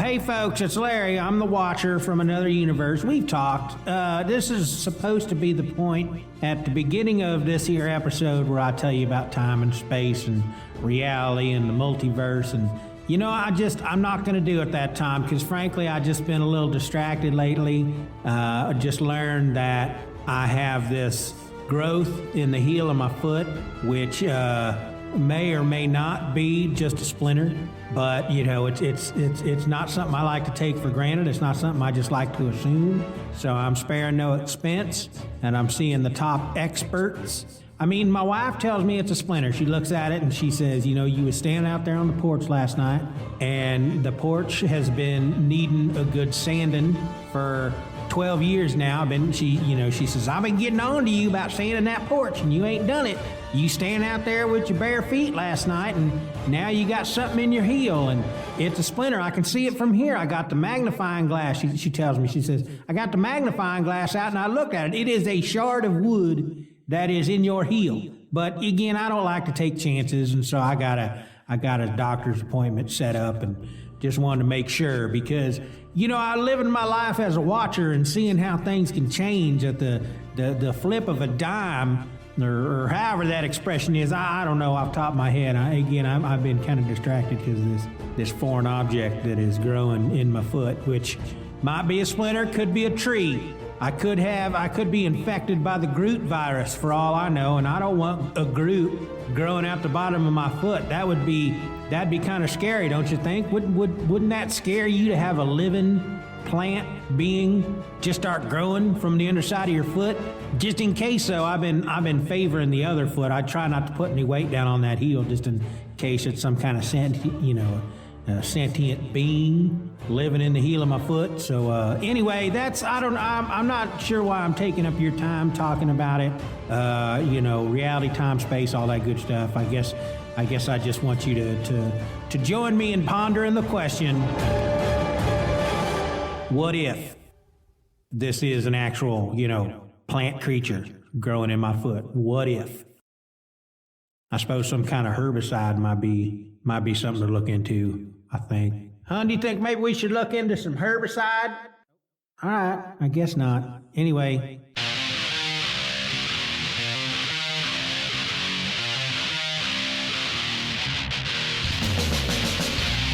Hey folks, it's Larry. I'm the Watcher from another universe. We've talked. This is supposed to be the point at the beginning of this here episode where I tell you about time and space and reality and the multiverse. And, you know, I'm not going to do it that time because, frankly, I've just been a little distracted lately. I just learned that I have this growth in the heel of my foot, which may or may not be just a splinter. But, you know, it's not something I like to take for granted. It's not something I just like to assume. So I'm sparing no expense, and I'm seeing the top experts. I mean, my wife tells me it's a splinter. She looks at it and she says, you know, you were standing out there on the porch last night, and the porch has been needing a good sanding for 12 years now. She says, I've been getting on to you about sanding that porch, and you ain't done it. You stand out there with your bare feet last night, and now you got something in your heel, and it's a splinter. I can see it from here. I got the magnifying glass. She tells me, she says, I got the magnifying glass out, and I looked at it. It is a shard of wood that is in your heel. But again, I don't like to take chances, and so I got a doctor's appointment set up, and just wanted to make sure because, you know, I live in my life as a watcher and seeing how things can change at the flip of a dime. Or however that expression is, I don't know off the top of my head. I've been kind of distracted because of this foreign object that is growing in my foot, which might be a splinter, could be a tree. I could be infected by the Groot virus for all I know, and I don't want a Groot growing out the bottom of my foot. That'd be kind of scary, don't you think? Wouldn't that scare you to have a living plant being just start growing from the underside of your foot? Just in case, though, I've been favoring the other foot. I try not to put any weight down on that heel, just in case it's some kind of sentient being living in the heel of my foot. So anyway, I'm not sure why I'm taking up your time talking about it. Reality, time, space, all that good stuff. I guess I just want you to join me in pondering the question: what if this is an actual, plant creature growing in my foot? What if? I suppose some kind of herbicide might be something to look into, I think. Do you think maybe we should look into some herbicide? All right, I guess not. Anyway.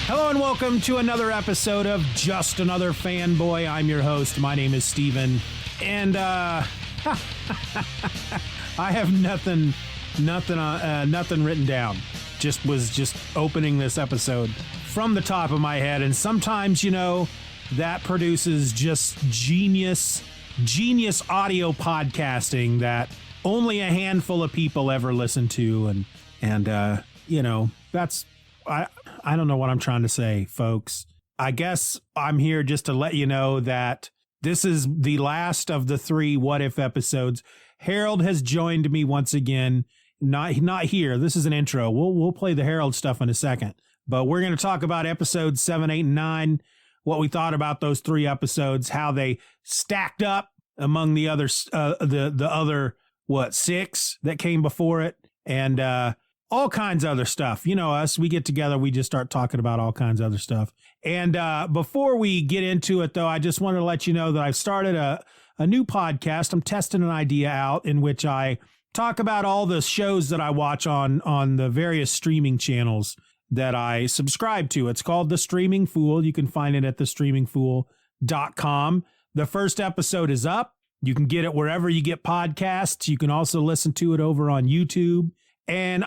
Hello and welcome to another episode of Just Another Fanboy. I'm your host. My name is Steven. And I have nothing written down. Just opening this episode from the top of my head. And sometimes, that produces just genius audio podcasting that only a handful of people ever listen to. And that's, I don't know what I'm trying to say, folks. I guess I'm here just to let you know that this is the last of the 3 What If episodes. Harold has joined me once again. Not here. This is an intro. We'll play the Harold stuff in a second. But we're going to talk about episodes 7, 8, and 9, what we thought about those 3 episodes, how they stacked up among the other, the other 6 that came before it, and all kinds of other stuff. You know us, we get together, we just start talking about all kinds of other stuff. And before we get into it, though, I just wanted to let you know that I've started a new podcast. I'm testing an idea out in which I talk about all the shows that I watch on the various streaming channels that I subscribe to. It's called The Streaming Fool. You can find it at thestreamingfool.com. The first episode is up. You can get it wherever you get podcasts. You can also listen to it over on YouTube. And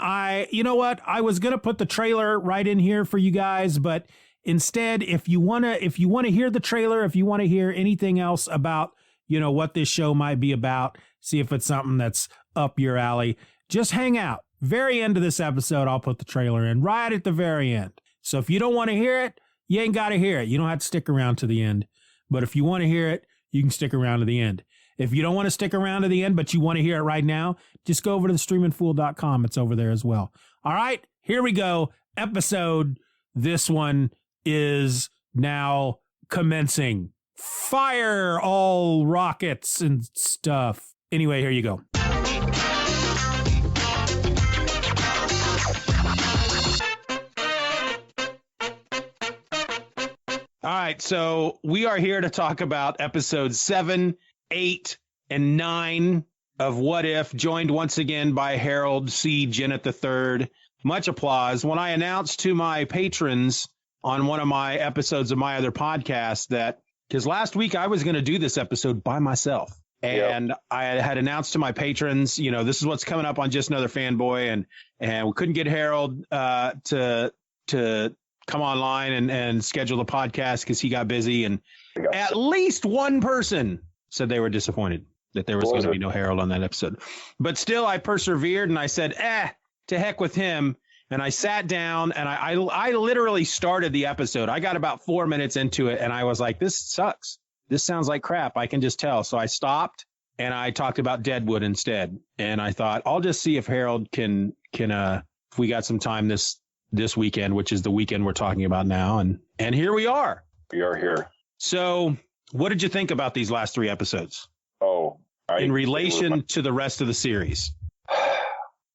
you know what? I was going to put the trailer right in here for you guys, but instead, if you want to hear the trailer, if you want to hear anything else about, what this show might be about, see if it's something that's up your alley, just hang out. Very end of this episode, I'll put the trailer in right at the very end. So if you don't want to hear it, you ain't got to hear it. You don't have to stick around to the end. But if you want to hear it, you can stick around to the end. If you don't want to stick around to the end, but you want to hear it right now, just go over to thestreamingfool.com. It's over there as well. All right, here we go. Episode. This one is now commencing. Fire all rockets and stuff. Anyway, here you go. All right, so we are here to talk about episodes 7, 8, and 9 of What If, joined once again by Harold C. Jennett III. Much applause. When I announced to my patrons on one of my episodes of my other podcast that, because last week I was going to do this episode by myself, and I had announced to my patrons, you know, this is what's coming up on Just Another Fanboy, and we couldn't get Harold to come online and schedule the podcast because he got busy, and at least one person said they were disappointed that there was going to be no Harold on that episode. But still, I persevered, and I said, to heck with him. And I sat down, and I literally started the episode. I got about 4 minutes into it, and I was like, this sucks. This sounds like crap. I can just tell. So I stopped, and I talked about Deadwood instead. And I thought, I'll just see if Harold can if we got some time this weekend, which is the weekend we're talking about now. And here we are. We are here. So what did you think about these last 3 episodes? In relation to the rest of the series?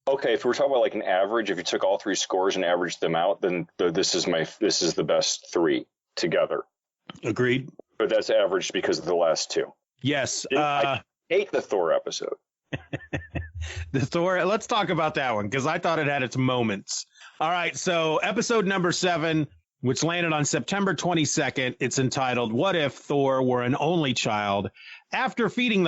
Okay, if we're talking about like an average, if you took all 3 scores and averaged them out, then this is the best 3 together. Agreed. But that's averaged because of the last 2. Yes. I hate the Thor episode. The Thor. Let's talk about that one because I thought it had its moments. All right. So episode number 7, which landed on September 22nd. It's entitled "What If Thor Were an Only Child?" After feeding.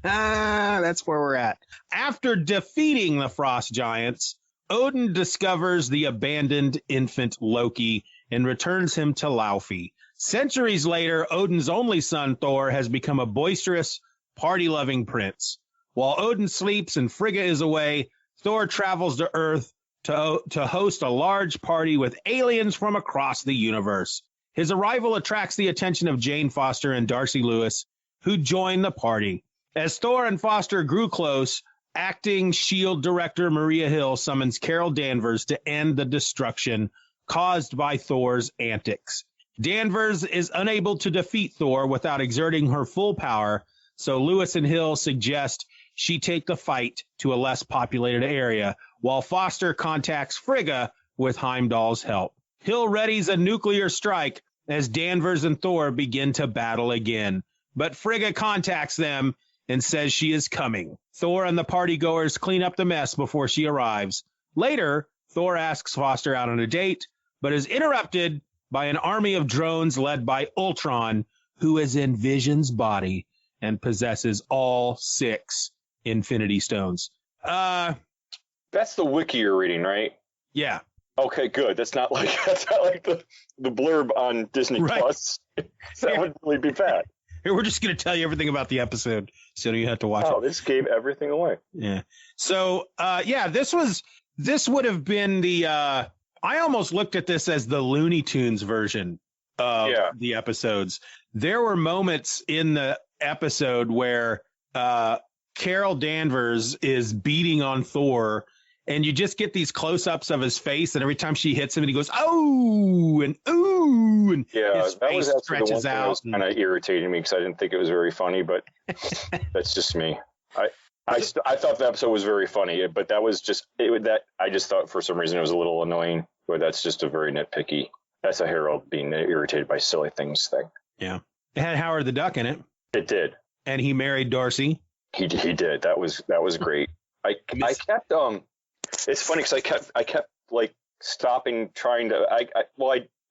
That's where we're at. After defeating the frost giants, Odin discovers the abandoned infant Loki and returns him to Laufey. Centuries later, Odin's only son, Thor, has become a boisterous, party-loving prince. While Odin sleeps and Frigga is away, Thor travels to Earth to host a large party with aliens from across the universe. His arrival attracts the attention of Jane Foster and Darcy Lewis, who join the party. As Thor and Foster grew close, acting S.H.I.E.L.D. director Maria Hill summons Carol Danvers to end the destruction caused by Thor's antics. Danvers is unable to defeat Thor without exerting her full power, so Lewis and Hill suggest she take the fight to a less populated area, while Foster contacts Frigga with Heimdall's help. Hill readies a nuclear strike as Danvers and Thor begin to battle again. But Frigga contacts them and says she is coming. Thor and the partygoers clean up the mess before she arrives. Later, Thor asks Foster out on a date, but is interrupted by an army of drones led by Ultron, who is in Vision's body and possesses all 6 Infinity Stones. That's the wiki you're reading, right? Yeah. Okay, good. That's not like the blurb on Disney Plus. That would really be bad. Here, we're just going to tell you everything about the episode, so you have to watch it. Oh, this gave everything away. Yeah. So, this would have been the, I almost looked at this as the Looney Tunes version of the episodes. There were moments in the episode where Carol Danvers is beating on Thor, and you just get these close-ups of his face, and every time she hits him, and he goes, "Oh," and "ooh," and his face stretches out. That was kind of irritating me because I didn't think it was very funny, but that's just me. I thought the episode was very funny, but that was just I just thought for some reason it was a little annoying. But that's just a very nitpicky. That's a Harold being irritated by silly things thing. Yeah, it had Howard the Duck in it. It did, and he married Darcy. He did. That was great. I kept It's funny because I kept like stopping trying to.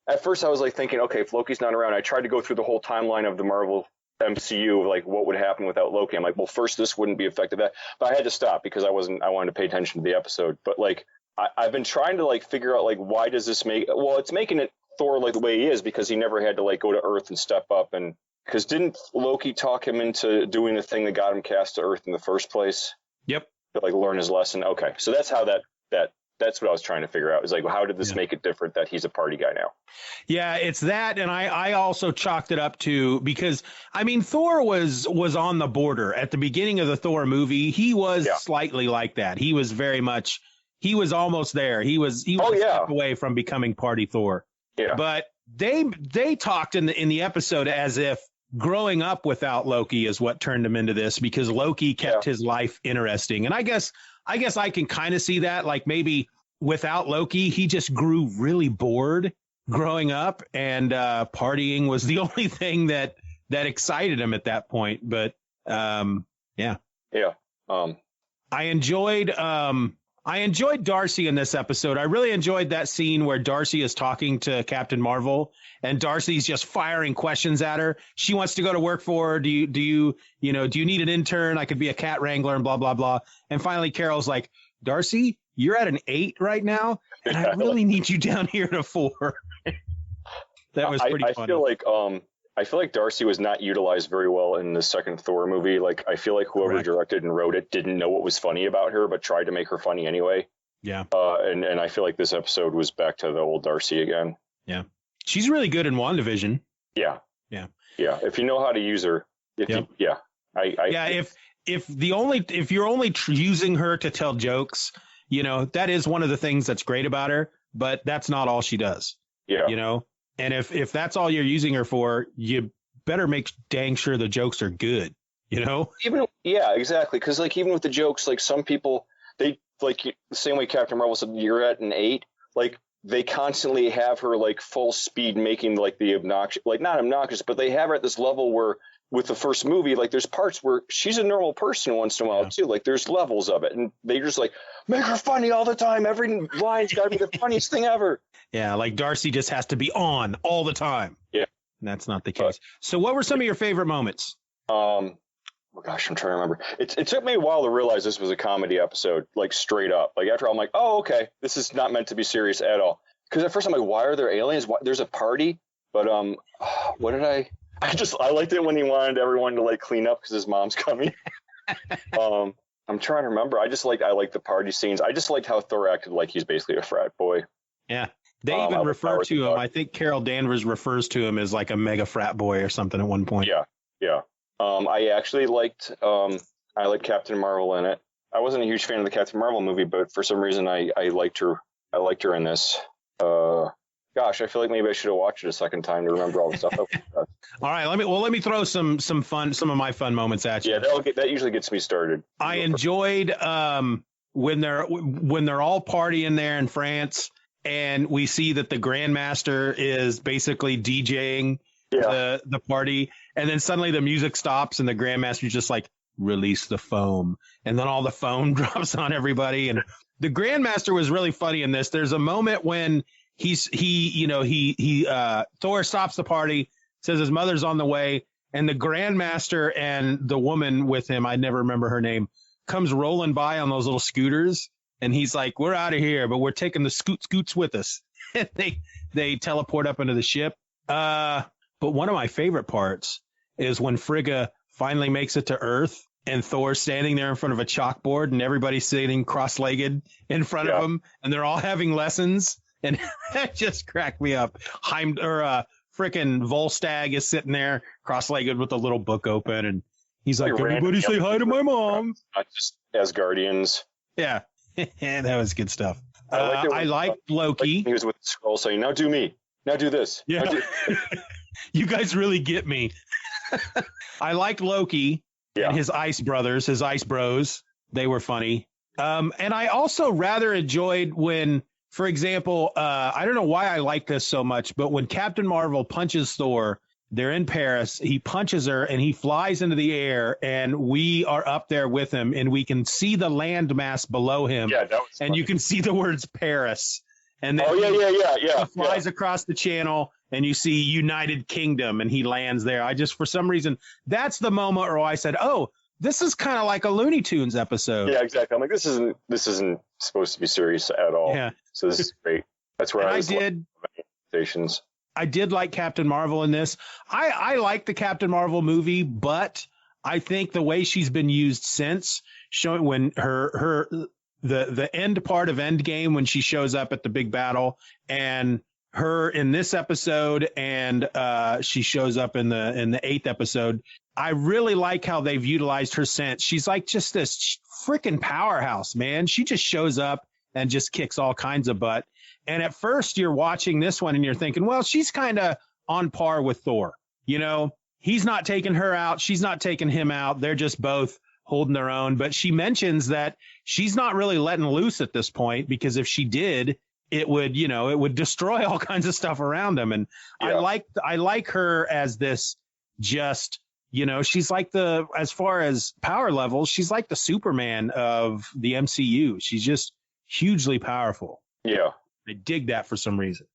At first I was like thinking, okay, if Loki's not around, I tried to go through the whole timeline of the Marvel MCU, like what would happen without Loki. I'm like, well, first this wouldn't be effective, but I had to stop because I wanted to pay attention to the episode. But like I've been trying to like figure out like why does this it's making it Thor like the way he is because he never had to like go to Earth and step up, and because didn't Loki talk him into doing the thing that got him cast to Earth in the first place? Yep. To like learn his lesson. Okay, so that's how that's what I was trying to figure out. Is like, well, how did this make it different that he's a party guy now? Yeah, it's that, and I also chalked it up to because I mean Thor was on the border at the beginning of the Thor movie. He was slightly like that. He was almost there. He was a step away from becoming party Thor. Yeah. But they talked in the episode as if growing up without Loki is what turned him into this, because Loki kept his life interesting. And I guess I can kind of see that, like maybe without Loki, he just grew really bored growing up, and partying was the only thing that excited him at that point. But yeah. I enjoyed Darcy in this episode. I really enjoyed that scene where Darcy is talking to Captain Marvel, and Darcy's just firing questions at her. She wants to go to work for her. Do you need an intern? I could be a cat wrangler and blah, blah, blah. And finally, Carol's like, Darcy, you're at an 8 right now, and I really need you down here at a 4. That was pretty funny. I feel like Darcy was not utilized very well in the second Thor movie. Like, I feel like whoever directed and wrote it didn't know what was funny about her, but tried to make her funny anyway. Yeah. And I feel like this episode was back to the old Darcy again. Yeah. She's really good in WandaVision. Yeah. Yeah. Yeah. If you know how to use her. If you're only using her to tell jokes, that is one of the things that's great about her, but that's not all she does. Yeah. And if that's all you're using her for, you better make dang sure the jokes are good, Yeah, exactly. Because even with the jokes, some people, they the same way Captain Marvel said, you're at an 8. They constantly have her full speed making the obnoxious, not obnoxious, but they have her at this level where with the first movie, there's parts where she's a normal person once in a while too. There's levels of it, and they just make her funny all the time. Every line's got to be the funniest thing ever. Yeah, Darcy just has to be on all the time. Yeah. And that's not the case. So what were some of your favorite moments? Oh gosh, I'm trying to remember. It took me a while to realize this was a comedy episode, straight up. After I'm like, oh, okay, this is not meant to be serious at all. Because at first I'm like, why are there aliens? Why? There's a party. But what did I liked it when he wanted everyone to clean up because his mom's coming. I'm trying to remember. I like the party scenes. I just liked how Thor acted like he's basically a frat boy. Yeah. They even refer to him. I think Carol Danvers refers to him as a mega frat boy or something at one point. Yeah. Yeah. I actually liked Captain Marvel in it. I wasn't a huge fan of the Captain Marvel movie, but for some reason I liked her. I liked her in this. Gosh, I feel like maybe I should have watched it a second time to remember all the stuff. All right, let me throw some of my fun moments at you. Yeah, that usually gets me started. I enjoyed when they're all partying there in France, and we see that the Grandmaster is basically DJing the party, and then suddenly the music stops and the Grandmaster's just release the foam, and then all the foam drops on everybody. And the Grandmaster was really funny in this. There's a moment when Thor stops the party, says his mother's on the way, and the Grandmaster and the woman with him, I never remember her name, comes rolling by on those little scooters, and he's like, we're out of here, but we're taking the scoots with us. And they teleport up into the ship. But one of my favorite parts is when Frigga finally makes it to Earth, and Thor's standing there in front of a chalkboard, and everybody's sitting cross-legged in front of him, and they're all having lessons. And that just cracked me up. Frickin' Volstagg is sitting there cross-legged with a little book open, and he's like, everybody say hi to my mom. Not just Asgardians. Yeah. That was good stuff. I liked Loki. He was with the scroll saying, now do me. Now do this. Yeah. You guys really get me. I liked Loki and his ice brothers, his ice bros. They were funny. And I also rather enjoyed when, for example, I don't know why I like this so much, but when Captain Marvel punches Thor, they're in Paris, he punches her and he flies into the air, and we are up there with him, and we can see the landmass below him. Yeah, that was and funny. You can see the words Paris. And then he flies across the channel, and you see United Kingdom, and he lands there. For some reason, that's the moment where I said, oh, this is kind of like a Looney Tunes episode. Yeah, exactly. I'm like, this isn't supposed to be serious at all. Yeah. So this is great. That's where I did like Captain Marvel in this. I like the Captain Marvel movie, but I think the way she's been used since, showing when the end part of Endgame, when she shows up at the big battle, and her in this episode, and she shows up in the 8th episode. I really like how they've utilized her since. She's like just this freaking powerhouse, man. She just shows up and just kicks all kinds of butt. And at first you're watching this one and you're thinking, well, she's kind of on par with Thor. He's not taking her out. She's not taking him out. They're just both holding their own. But she mentions that she's not really letting loose at this point, because if she did, it would destroy all kinds of stuff around him. And I like her as this just, she's like as far as power levels, she's like the Superman of the MCU. She's just hugely powerful. Yeah. I dig that for some reason.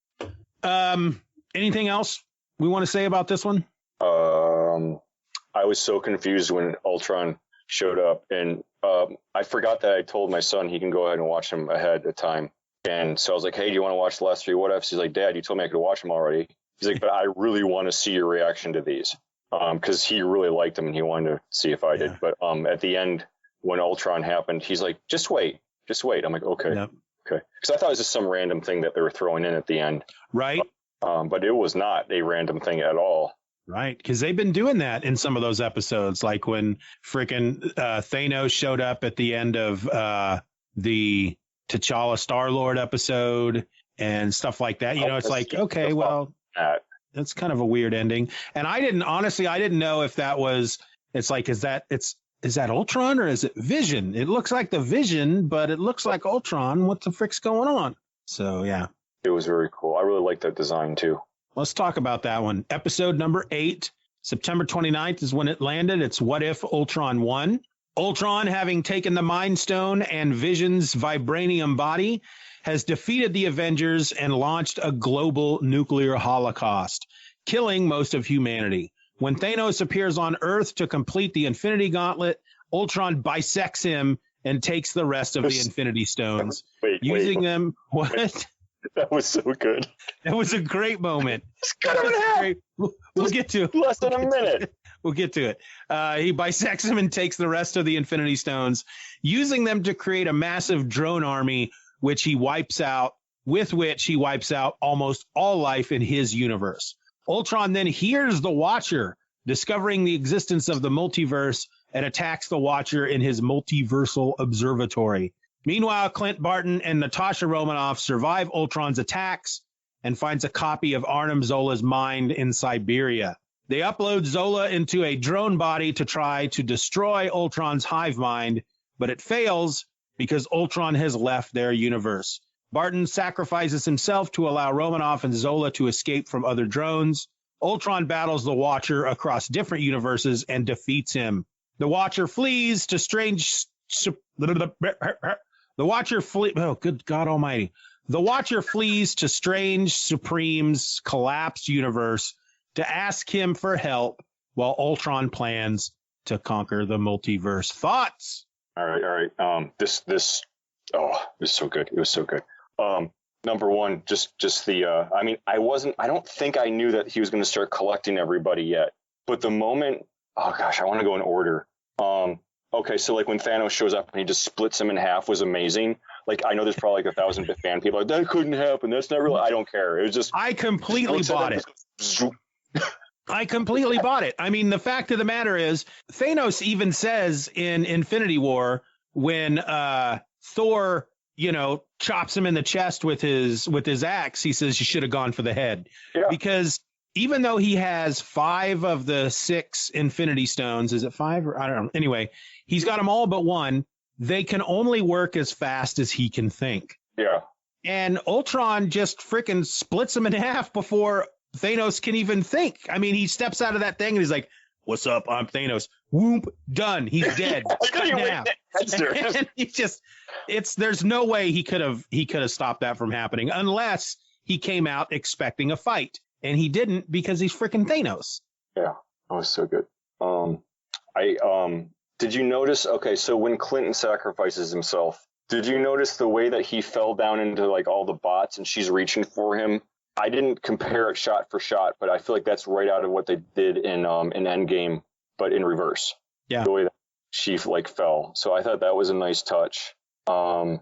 Anything else we want to say about this one? I was so confused when Ultron showed up, and I forgot that I told my son he can go ahead and watch them ahead of time. And so I was like, hey, do you want to watch the last 3 what ifs? He's like, Dad, you told me I could watch them already. He's like, but I really want to see your reaction to these. Because he really liked them and he wanted to see if I did. But at the end, when Ultron happened, he's like, just wait. I'm like, okay. Yep. Okay. Because I thought it was just some random thing that they were throwing in at the end. Right. But it was not a random thing at all. Right. Because they've been doing that in some of those episodes, like when freaking Thanos showed up at the end of the T'Challa Star-Lord episode and stuff like that. It's like, okay, well, that's kind of a weird ending. And I didn't know if that was, it's like, is that Ultron or is it Vision? It looks like the Vision, but it looks like Ultron. What the frick's going on? So, yeah. It was very cool. I really like that design, too. Let's talk about that one. Episode number 8, September 29th is when it landed. It's What If Ultron won. Ultron, having taken the Mind Stone and Vision's vibranium body, has defeated the Avengers and launched a global nuclear holocaust, killing most of humanity. When Thanos appears on Earth to complete the Infinity Gauntlet, Ultron bisects him and takes the rest of the Infinity Stones, using them. What? That was so good. That was a great moment. We'll get to it. Less than a minute. We'll get to it. He bisects him and takes the rest of the Infinity Stones, using them to create a massive drone army, with which he wipes out almost all life in his universe. Ultron then hears the Watcher, discovering the existence of the multiverse, and attacks the Watcher in his multiversal observatory. Meanwhile, Clint Barton and Natasha Romanoff survive Ultron's attacks and finds a copy of Arnim Zola's mind in Siberia. They upload Zola into a drone body to try to destroy Ultron's hive mind, but it fails because Ultron has left their universe. Barton sacrifices himself to allow Romanoff and Zola to escape from other drones. Ultron battles the Watcher across different universes and defeats him. The Watcher flees to oh, good God almighty. The Watcher flees to Strange Supreme's collapsed universe to ask him for help while Ultron plans to conquer the multiverse. Thoughts? All right. This was so good. It was so good. Number one, just the, I don't think I knew that he was going to start collecting everybody yet, but the moment, oh gosh, I want to go in order. Okay, so like when Thanos shows up and he just splits him in half was amazing. Like, I know there's probably like 1,000 fan people like, that couldn't happen. That's not real. I don't care. It was just, I completely bought it. I completely bought it. I mean, the fact of the matter is, Thanos even says in Infinity War when Thor, chops him in the chest with his axe, he says you should have gone for the head. Yeah. Because even though he has 5 of the 6 Infinity Stones, is it 5 or I don't know. Anyway, he's got them all but one. They can only work as fast as he can think. Yeah. And Ultron just freaking splits him in half before Thanos can even think. I mean, he steps out of that thing and he's like, "What's up? I'm Thanos." Whoop, done. He's dead. And he just, there's no way he could have stopped that from happening unless he came out expecting a fight, and he didn't because he's freaking Thanos. Yeah, that was so good. Did you notice? Okay, so when Clinton sacrifices himself, did you notice the way that he fell down into like all the bots and she's reaching for him? I didn't compare it shot for shot, but I feel like that's right out of what they did in Endgame, but in reverse. Yeah. The way that she like fell. So I thought that was a nice touch. So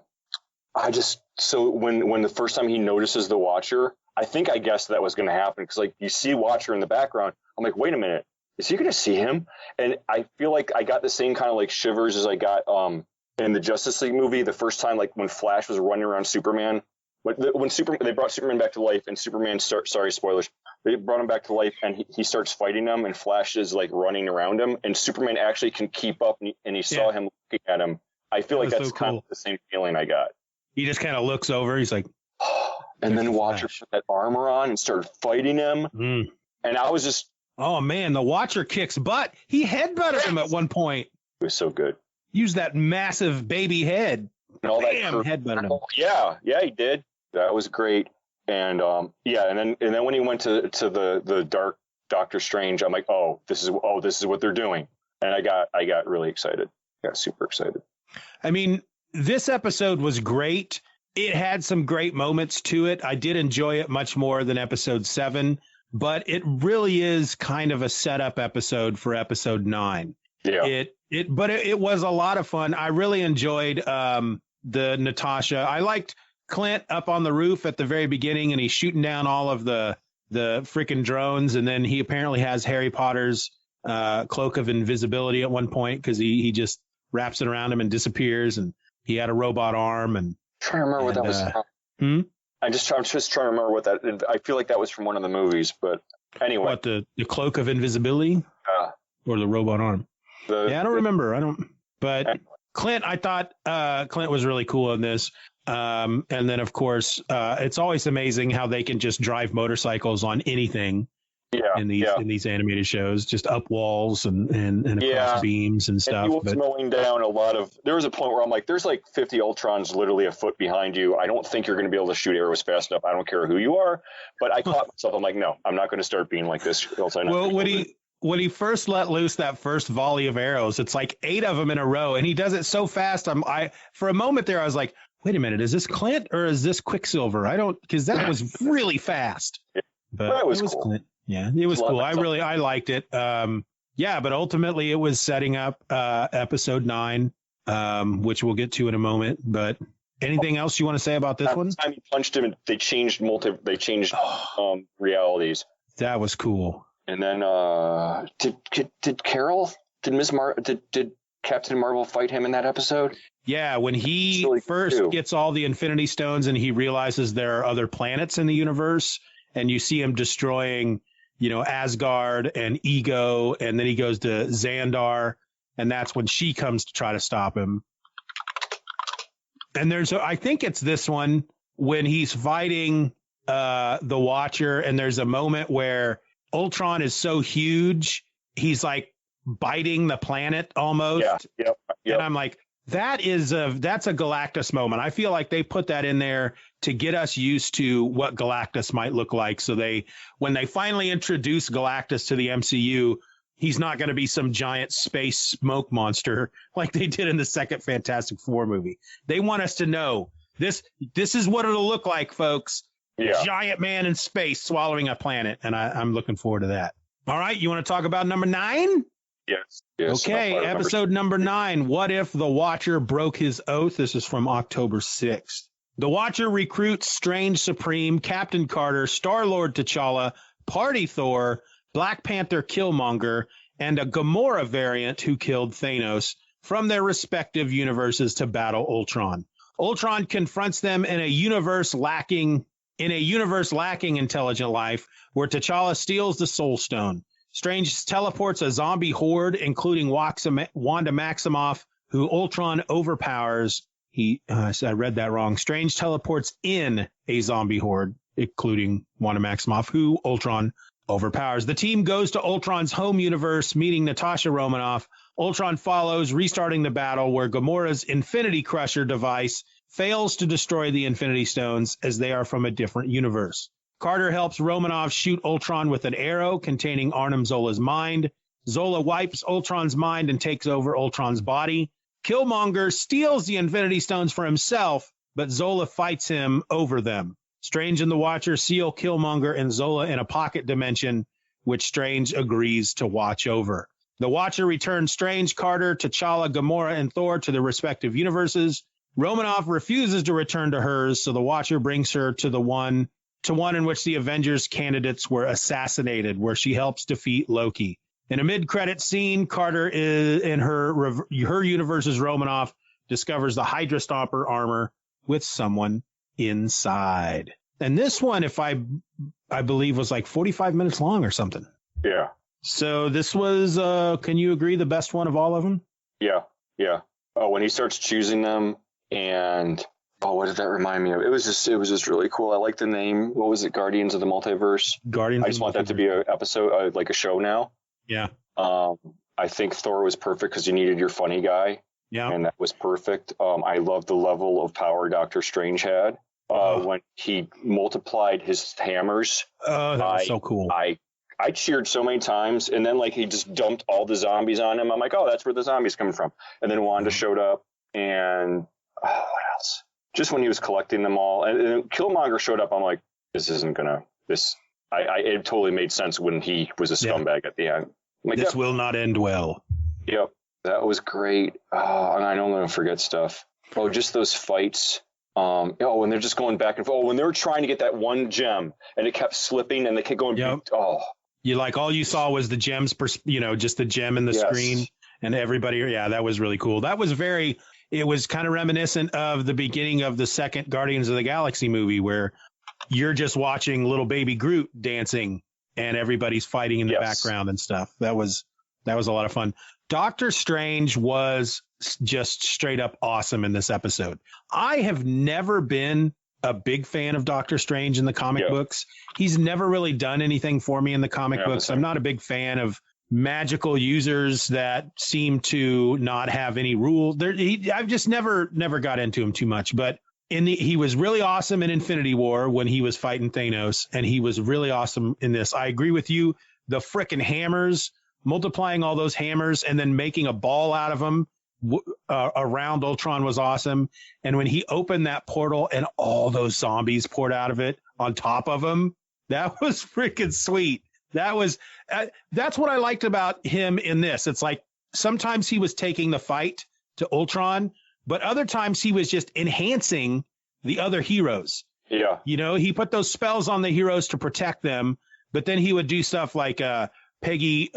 when the first time he notices the Watcher, I guessed that was going to happen because like you see Watcher in the background. I'm like, wait a minute, is he going to see him? And I feel like I got the same kind of like shivers as I got in the Justice League movie the first time, like when Flash was running around Superman. When they brought Superman back to life and Superman sorry, spoilers. They brought him back to life and he starts fighting them and Flash is like running around him and Superman actually can keep up and he saw him looking at him. I feel like that's so kind of the same feeling I got. He just kind of looks over. He's like, and then Watcher put that armor on and started fighting him. And I was just, oh man, the Watcher kicks butt. He headbutted him at one point. It was so good. Used that massive baby head. And all Bam, headbutted him. Yeah, he did. That was great. And and then when he went to the Dark Doctor Strange, I'm like, this is what they're doing. And I got really excited. Got super excited. I mean, this episode was great. It had some great moments to it. I did enjoy it much more than episode 7, but it really is kind of a setup episode for episode 9. Yeah. It was a lot of fun. I really enjoyed the Natasha. I liked Clint up on the roof at the very beginning, and he's shooting down all of the freaking drones, and then he apparently has Harry Potter's cloak of invisibility at one point because he just wraps it around him and disappears, and he had a robot arm. And trying to remember what that was from. I'm just trying to remember what that. I feel like that was from one of the movies, but anyway. What, the cloak of invisibility? Or the robot arm? I don't remember. But anyway. Clint, I thought Clint was really cool in this. And then, of course, it's always amazing how they can just drive motorcycles on anything. In these animated shows, just up walls and across beams and stuff. And he was mowing down a lot of. There was a point where I'm like, "There's like 50 Ultrons literally a foot behind you. I don't think you're going to be able to shoot arrows fast enough. I don't care who you are." But I caught myself. I'm like, "No, I'm not going to start being like this." Well, when he first let loose that first volley of arrows, it's like 8 of them in a row, and he does it so fast. For a moment there, I was like, "Wait a minute, is this Clint or is this Quicksilver?" Because that was really fast. But it was cool. Clint. Yeah, it was cool. I liked it. But ultimately it was setting up episode 9, which we'll get to in a moment. But anything else you want to say about this one? Time he punched him, they changed realities. That was cool. And then did Carol, did Captain Marvel fight him in that episode? Yeah, when he first gets all the Infinity Stones and he realizes there are other planets in the universe, and you see him destroying Asgard and Ego, and then he goes to Xandar, and that's when she comes to try to stop him. And I think it's this one when he's fighting the Watcher, and there's a moment where Ultron is so huge, he's like biting the planet almost. Yep. And I'm like, that's a Galactus moment. I feel like they put that in there to get us used to what Galactus might look like. So when they finally introduce Galactus to the MCU, he's not going to be some giant space smoke monster like they did in the second Fantastic Four movie. They want us to know this is what it'll look like, folks. Yeah. Giant man in space swallowing a planet. And I'm looking forward to that. All right. You want to talk about number 9? Yes. Okay, episode number 9. What if the Watcher broke his oath? This is from October 6th. The Watcher recruits Strange Supreme, Captain Carter, Star-Lord T'Challa, Party Thor, Black Panther Killmonger, and a Gamora variant who killed Thanos from their respective universes to battle Ultron. Ultron confronts them in a universe lacking intelligent life, where T'Challa steals the Soul Stone. Strange teleports a zombie horde, including Wanda Maximoff, who Ultron overpowers. I read that wrong. Strange teleports in a zombie horde, including Wanda Maximoff, who Ultron overpowers. The team goes to Ultron's home universe, meeting Natasha Romanoff. Ultron follows, restarting the battle, where Gamora's Infinity Crusher device fails to destroy the Infinity Stones, as they are from a different universe. Carter helps Romanoff shoot Ultron with an arrow containing Arnim Zola's mind. Zola wipes Ultron's mind and takes over Ultron's body. Killmonger steals the Infinity Stones for himself, but Zola fights him over them. Strange and the Watcher seal Killmonger and Zola in a pocket dimension, which Strange agrees to watch over. The Watcher returns Strange, Carter, T'Challa, Gamora, and Thor to their respective universes. Romanoff refuses to return to hers, so the Watcher brings her to one in which the Avengers candidates were assassinated, where she helps defeat Loki. In a mid-credit scene, Carter in her universe's Romanoff discovers the Hydra Stomper armor with someone inside. And this one, if I believe, was like 45 minutes long or something. Yeah. So this was, can you agree, the best one of all of them? Yeah. Oh, when he starts choosing them, and Oh, what did that remind me of? It was just really cool. I like the name. What was it? Guardians of the Multiverse. Guardians. I just want that to be an episode, like a show now. Yeah. I think Thor was perfect because you needed your funny guy. Yeah. And that was perfect. I love the level of power Doctor Strange had when he multiplied his hammers. Oh, that was so cool. I cheered so many times, and then like he just dumped all the zombies on him. I'm like, oh, that's where the zombies coming from. And then Wanda showed up, and what else? Just when he was collecting them all, and Killmonger showed up, I'm like, this isn't gonna. It totally made sense when he was a scumbag at the end. Like, this will not end well. Yep, that was great. And I know I'm gonna forget stuff. Oh, just those fights. When they're just going back and forth. Oh, when they were trying to get that one gem, and it kept slipping, and they kept going. Yep. Oh. You like all you saw was the gems, just the gem in the screen, and everybody. Yeah, that was really cool. That was it was kind of reminiscent of the beginning of the second Guardians of the Galaxy movie, where you're just watching little baby Groot dancing and everybody's fighting in the background and stuff. That was a lot of fun. Doctor Strange was just straight up awesome in this episode. I have never been a big fan of Doctor Strange in the comic books. He's never really done anything for me in the comic books. I'm not a big fan of magical users that seem to not have any rule. I've just never got into him too much. But he was really awesome in Infinity War when he was fighting Thanos, and he was really awesome in this. I agree with you. The frickin' hammers, multiplying all those hammers and then making a ball out of them around Ultron was awesome. And when he opened that portal and all those zombies poured out of it on top of him, that was freaking sweet. That's what I liked about him in this. It's like sometimes he was taking the fight to Ultron, but other times he was just enhancing the other heroes. Yeah. He put those spells on the heroes to protect them, but then he would do stuff like Peggy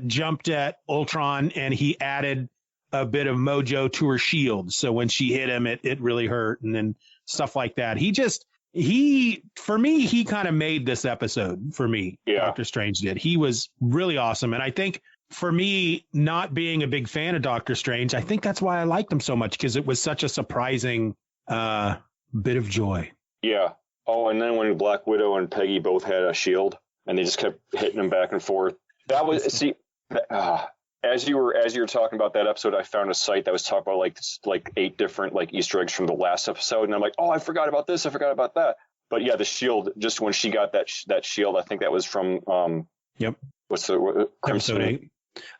jumped at Ultron and he added a bit of mojo to her shield. So when she hit him, it really hurt, and then stuff like that. For me, he kind of made this episode for me. Yeah. Doctor Strange did. He was really awesome. And I think for me, not being a big fan of Doctor Strange, I think that's why I liked him so much, because it was such a surprising bit of joy. Yeah. Oh, and then when Black Widow and Peggy both had a shield and they just kept hitting them back and forth. That was, as you were talking about that episode, I found a site that was talking about like 8 different like Easter eggs from the last episode, and I'm like, oh, I forgot about this, I forgot about that. But yeah, the shield. Just when she got that shield, I think that was from What's the Crimson?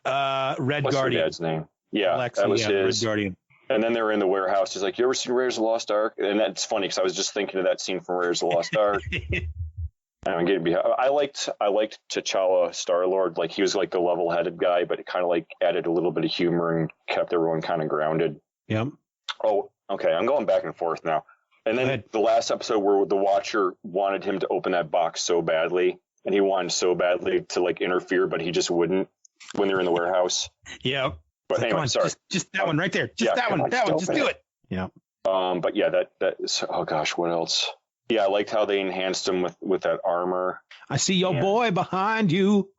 Red what's Guardian. Her dad's name? Yeah, Alexi, that was his. Red Guardian. And then they were in the warehouse. He's like, "You ever seen Raiders of the Lost Ark?" And that's funny because I was just thinking of that scene from Raiders of the Lost Ark. I'm getting behind. I liked T'Challa, Star-Lord. Like he was like the level-headed guy, but it kind of like added a little bit of humor and kept everyone kind of grounded. Yep. Oh, okay. I'm going back and forth now. And then the last episode where the Watcher wanted him to open that box so badly, and he wanted so badly to like interfere, but he just wouldn't when they're in the warehouse. Yeah. But anyway, sorry. Just that one right there. Just that one. Just do it. Yeah. But yeah, that is, oh gosh, what else? Yeah, I liked how they enhanced him with that armor. I see your boy behind you.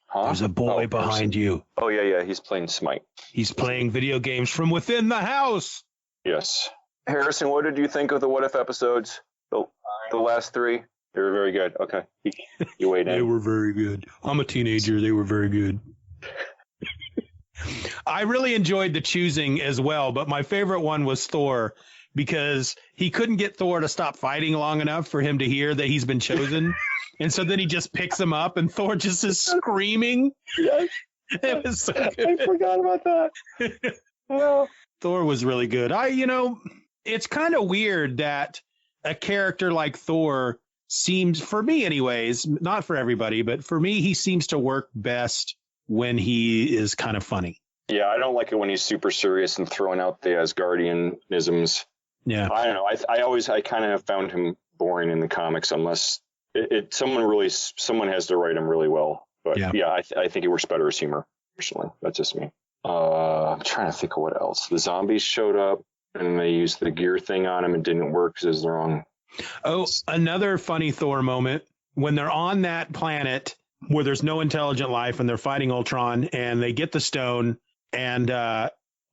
Huh? There's a boy behind you. Oh yeah. He's playing Smite. He's playing video games from within the house. Yes. Harrison, what did you think of the What If episodes? The last 3? They were very good. Okay. You wait in. They were very good. I'm a teenager. They were very good. I really enjoyed the choosing as well, but my favorite one was Thor, because he couldn't get Thor to stop fighting long enough for him to hear that he's been chosen. And so then he just picks him up and Thor just is screaming. Yes. It was so good. I forgot about that. Well, Thor was really good. It's kind of weird that a character like Thor seems, for me anyways, not for everybody, but for me, he seems to work best when he is kind of funny. Yeah, I don't like it when he's super serious and throwing out the Asgardianisms. Yeah. I don't know. I kind of have found him boring in the comics unless someone has to write him really well. But yeah, I think he works better as humor, personally. That's just me. I'm trying to think of what else. The zombies showed up and they used the gear thing on him and didn't work because it was the wrong. Oh, another funny Thor moment when they're on that planet where there's no intelligent life and they're fighting Ultron and they get the stone and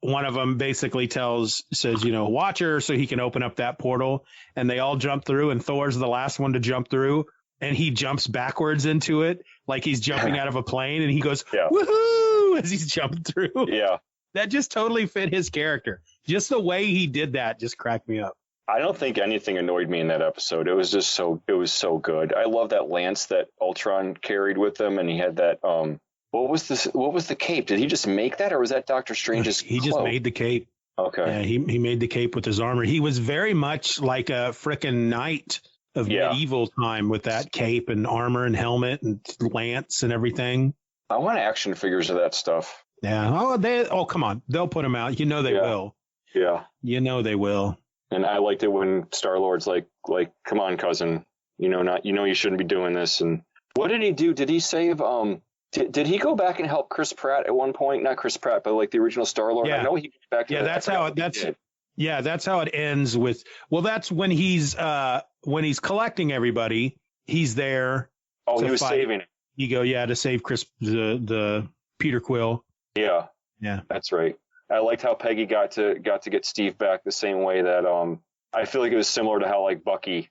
one of them basically says, Watcher, so he can open up that portal, and they all jump through, and Thor's the last one to jump through, and he jumps backwards into it like he's jumping out of a plane, and he goes, woohoo, as he's jumping through. Yeah. That just totally fit his character. Just the way he did that just cracked me up. I don't think anything annoyed me in that episode. It was so good. I love that lance that Ultron carried with him, and he had that, what was the cape? Did he just make that, or was that Doctor Strange's He just cloak? made the cape. Okay. Yeah, he made the cape with his armor. He was very much like a frickin' knight of medieval time with that cape and armor and helmet and lance and everything. I want action figures of that stuff. Yeah. Come on. They'll put them out. They will. Yeah. They will. And I liked it when Star-Lord's like, come on, cousin, you shouldn't be doing this. And what did he do? Did he save, Did he go back and help Chris Pratt at one point? Not Chris Pratt, but like the original Star-Lord. Yeah. I know he went back to that's how it ends with. Well, that's when he's collecting everybody. He's there. Oh, he was saving it. You go, to save Chris, the Peter Quill. Yeah. Yeah. That's right. I liked how Peggy got to get Steve back the same way that I feel like it was similar to how like Bucky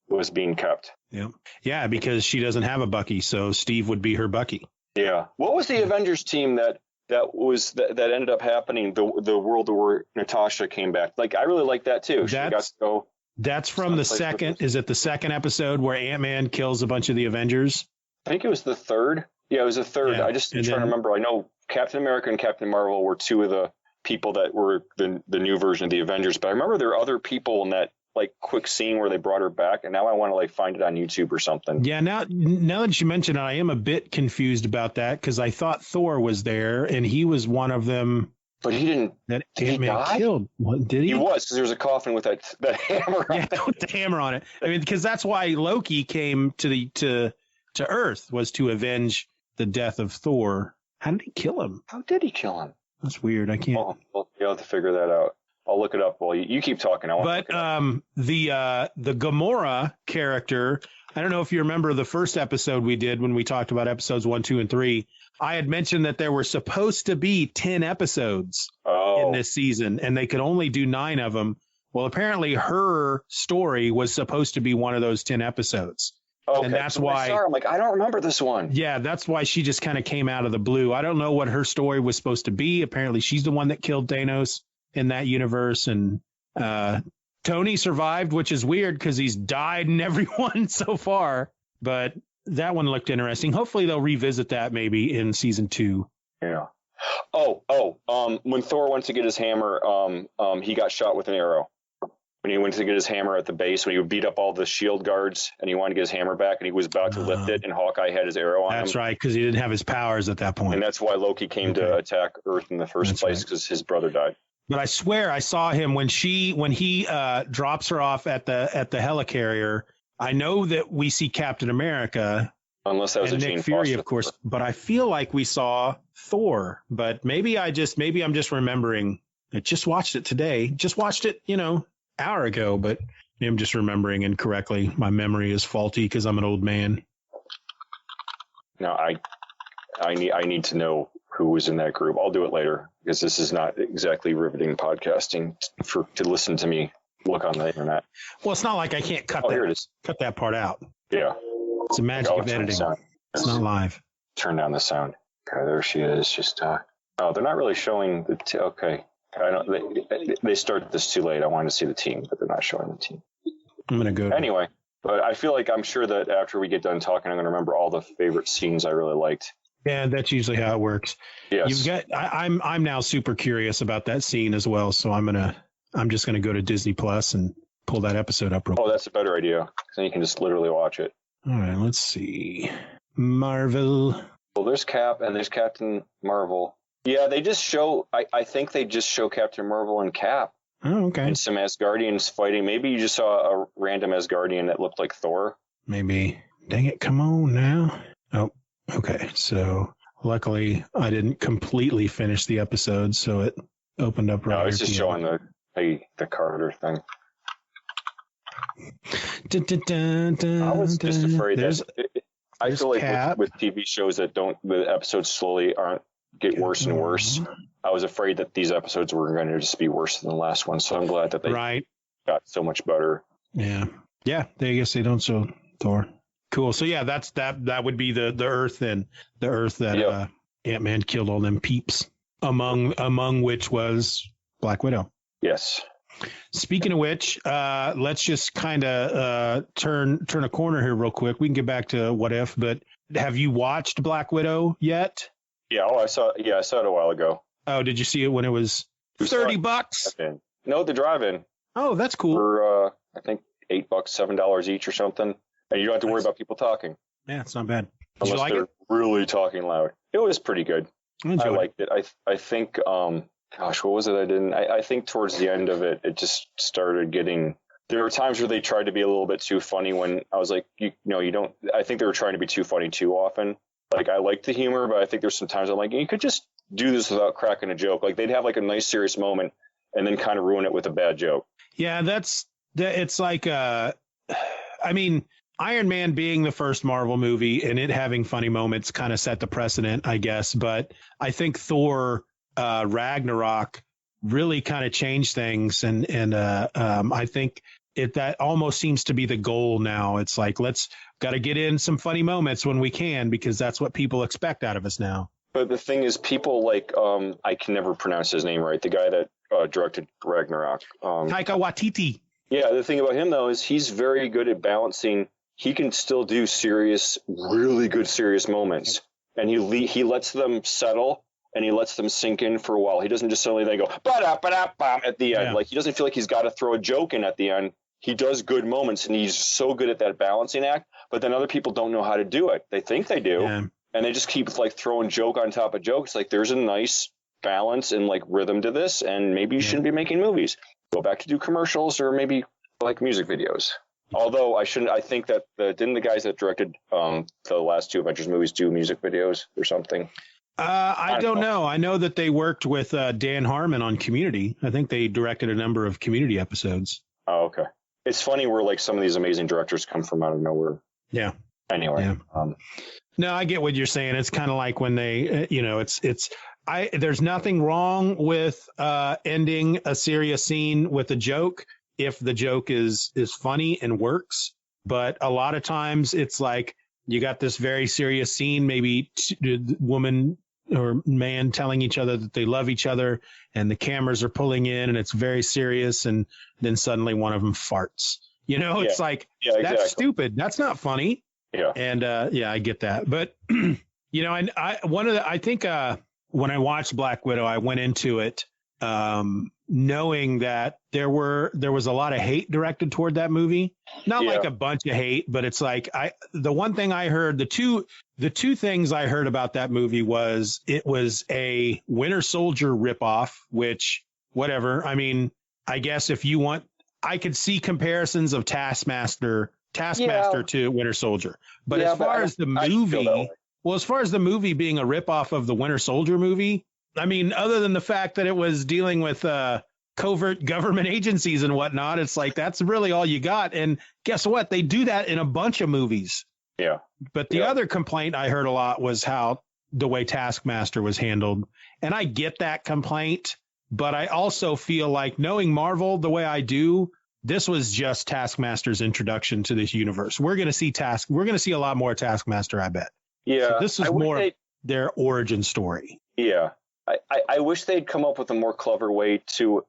was being kept. Yeah. Yeah, because she doesn't have a Bucky, so Steve would be her Bucky. Yeah. What was the Avengers team that ended up happening, the world where Natasha came back? Like, I really like that too. She got to go. That's from the second. Is it the second episode where Ant-Man kills a bunch of the Avengers? I think it was the third. Yeah, it was the third. Yeah. I just trying to remember. I know Captain America and Captain Marvel were two of the people that were the new version of the Avengers, but I remember there are other people in that like quick scene where they brought her back, and now I want to like find it on YouTube or something. Yeah, now that you mention it, I am a bit confused about that because I thought Thor was there and he was one of them. But he didn't. That Ant-Man killed. What, did he? He was, because there was a coffin with that hammer. Yeah, with the hammer on it. I mean, because that's why Loki came to Earth, was to avenge the death of Thor. How did he kill him? How did he kill him? That's weird. I can't. Well, you'll have to figure that out. I'll look it up while you keep talking. But the Gamora character, I don't know if you remember the first episode we did when we talked about episodes 1, 2, and 3. I had mentioned that there were supposed to be 10 episodes in this season, and they could only do 9 of them. Well, apparently her story was supposed to be one of those 10 episodes. Okay. And that's so why I'm like, I don't remember this one. Yeah, that's why she just kind of came out of the blue. I don't know what her story was supposed to be. Apparently she's the one that killed Thanos in that universe, and Tony survived, which is weird because he's died in every one so far. But that one looked interesting. Hopefully they'll revisit that maybe in season 2. Yeah. When Thor went to get his hammer, he got shot with an arrow. When he went to get his hammer at the base, when he would beat up all the shield guards and he wanted to get his hammer back, and he was about to lift it, and Hawkeye had his arrow on him. That's right, because he didn't have his powers at that point. And that's why Loki came to attack Earth in the first place, because his brother died. But I swear I saw him when he drops her off at the helicarrier. I know that we see Captain America, unless that was and a Nick Jane Fury, Foster. of course. But I feel like we saw Thor. But maybe I'm just remembering. I just watched it today. Just watched it, hour ago. But I'm just remembering incorrectly. My memory is faulty because I'm an old man. No, I need to know who was in that group. I'll do it later, because this is not exactly riveting podcasting to listen to me look on the internet. Well, it's not like I can't cut here it is. Cut that part out. Yeah. It's a magic of editing. It's not live. Turn down the sound. Okay, there she is. Just they're not really showing the okay. I don't. They started this too late. I wanted to see the team, but they're not showing the team. I'm gonna go anyway. But I feel like I'm sure that after we get done talking, I'm gonna remember all the favorite scenes I really liked. Yeah, that's usually how it works. Yes. I'm now super curious about that scene as well. So I'm just gonna go to Disney Plus and pull that episode up real quick. Oh, that's a better idea, because then you can just literally watch it. All right, let's see. Marvel. Well, there's Cap and there's Captain Marvel. Yeah, they just show. I think they just show Captain Marvel and Cap. Oh, okay. And some Asgardians fighting. Maybe you just saw a random Asgardian that looked like Thor. Maybe. Dang it! Come on now. Oh, okay. So luckily, I didn't completely finish the episode, so it opened up right. No, it's just showing the Carter thing. I was just afraid I feel like with TV shows that the episodes slowly get worse and worse. I was afraid that these episodes were going to just be worse than the last one. So I'm glad that they got so much better. Yeah. Yeah. I guess they don't show Thor. Cool. So yeah, that would be the Earth then. The Earth that Ant-Man killed all them peeps, among which was Black Widow. Yes. Speaking of which, let's just kind of turn a corner here real quick. We can get back to What If, but have you watched Black Widow yet? Yeah, I saw it a while ago. Oh, did you see it when it was $30? No, the drive-in. Oh, that's cool. For I think $8, $7 each or something, and you don't have to worry about people talking. Yeah, it's not bad. Unless they're really talking loud. It was pretty good. I liked it. I think gosh, what was it? I think towards the end of it, it just started getting. There were times where they tried to be a little bit too funny. When I was like, you don't. I think they were trying to be too funny too often. Like, I liked the humor, but I think there's some times I'm like, you could just do this without cracking a joke. Like, they'd have like a nice serious moment and then kind of ruin it with a bad joke. Yeah, it's like, I mean, Iron Man being the first Marvel movie and it having funny moments kind of set the precedent, I guess. But I think Thor Ragnarok really kind of changed things. And I think that almost seems to be the goal now. It's like, got to get in some funny moments when we can, because that's what people expect out of us now. But the thing is, people like, I can never pronounce his name right. The guy that directed Ragnarok. Taika Waititi. Yeah, the thing about him, though, is he's very good at balancing. He can still do serious, really good serious moments. And he lets them settle and he lets them sink in for a while. He doesn't just suddenly then go, ba-da-ba-da-bam at the end. Yeah. Like, he doesn't feel like he's got to throw a joke in at the end. He does good moments, and he's so good at that balancing act. But then other people don't know how to do it. They think they do, and they just keep like throwing joke on top of jokes. Like, there's a nice balance and like rhythm to this, and maybe you shouldn't be making movies. Go back to do commercials or maybe like music videos. Although I think that didn't the guys that directed the last two Avengers movies do music videos or something? I don't know. I know that they worked with Dan Harmon on Community. I think they directed a number of Community episodes. Oh, okay. It's funny where like some of these amazing directors come from out of nowhere. Yeah. Anyway. Yeah. No, I get what you're saying. It's kind of like when they, there's nothing wrong with ending a serious scene with a joke if the joke is funny and works. But a lot of times it's like you got this very serious scene, maybe woman or man telling each other that they love each other, and the cameras are pulling in and it's very serious, and then suddenly one of them farts. It's like, that's stupid. That's not funny. Yeah. And I get that. But I think when I watched Black Widow, I went into it knowing that there was a lot of hate directed toward that movie. Not like a bunch of hate, but it's like the one thing I heard, the two things I heard about that movie was it was a Winter Soldier ripoff, which whatever. I mean, I guess if you want, I could see comparisons of Taskmaster to Winter Soldier. But as far as the movie being a ripoff of the Winter Soldier movie, I mean, other than the fact that it was dealing with covert government agencies and whatnot, it's like that's really all you got. And guess what? They do that in a bunch of movies. Yeah. But the other complaint I heard a lot was how the way Taskmaster was handled. And I get that complaint, but I also feel like, knowing Marvel the way I do, this was just Taskmaster's introduction to this universe. We're going to see a lot more Taskmaster, I bet. Yeah. So this is more their origin story. Yeah. I wish they'd come up with a more clever way to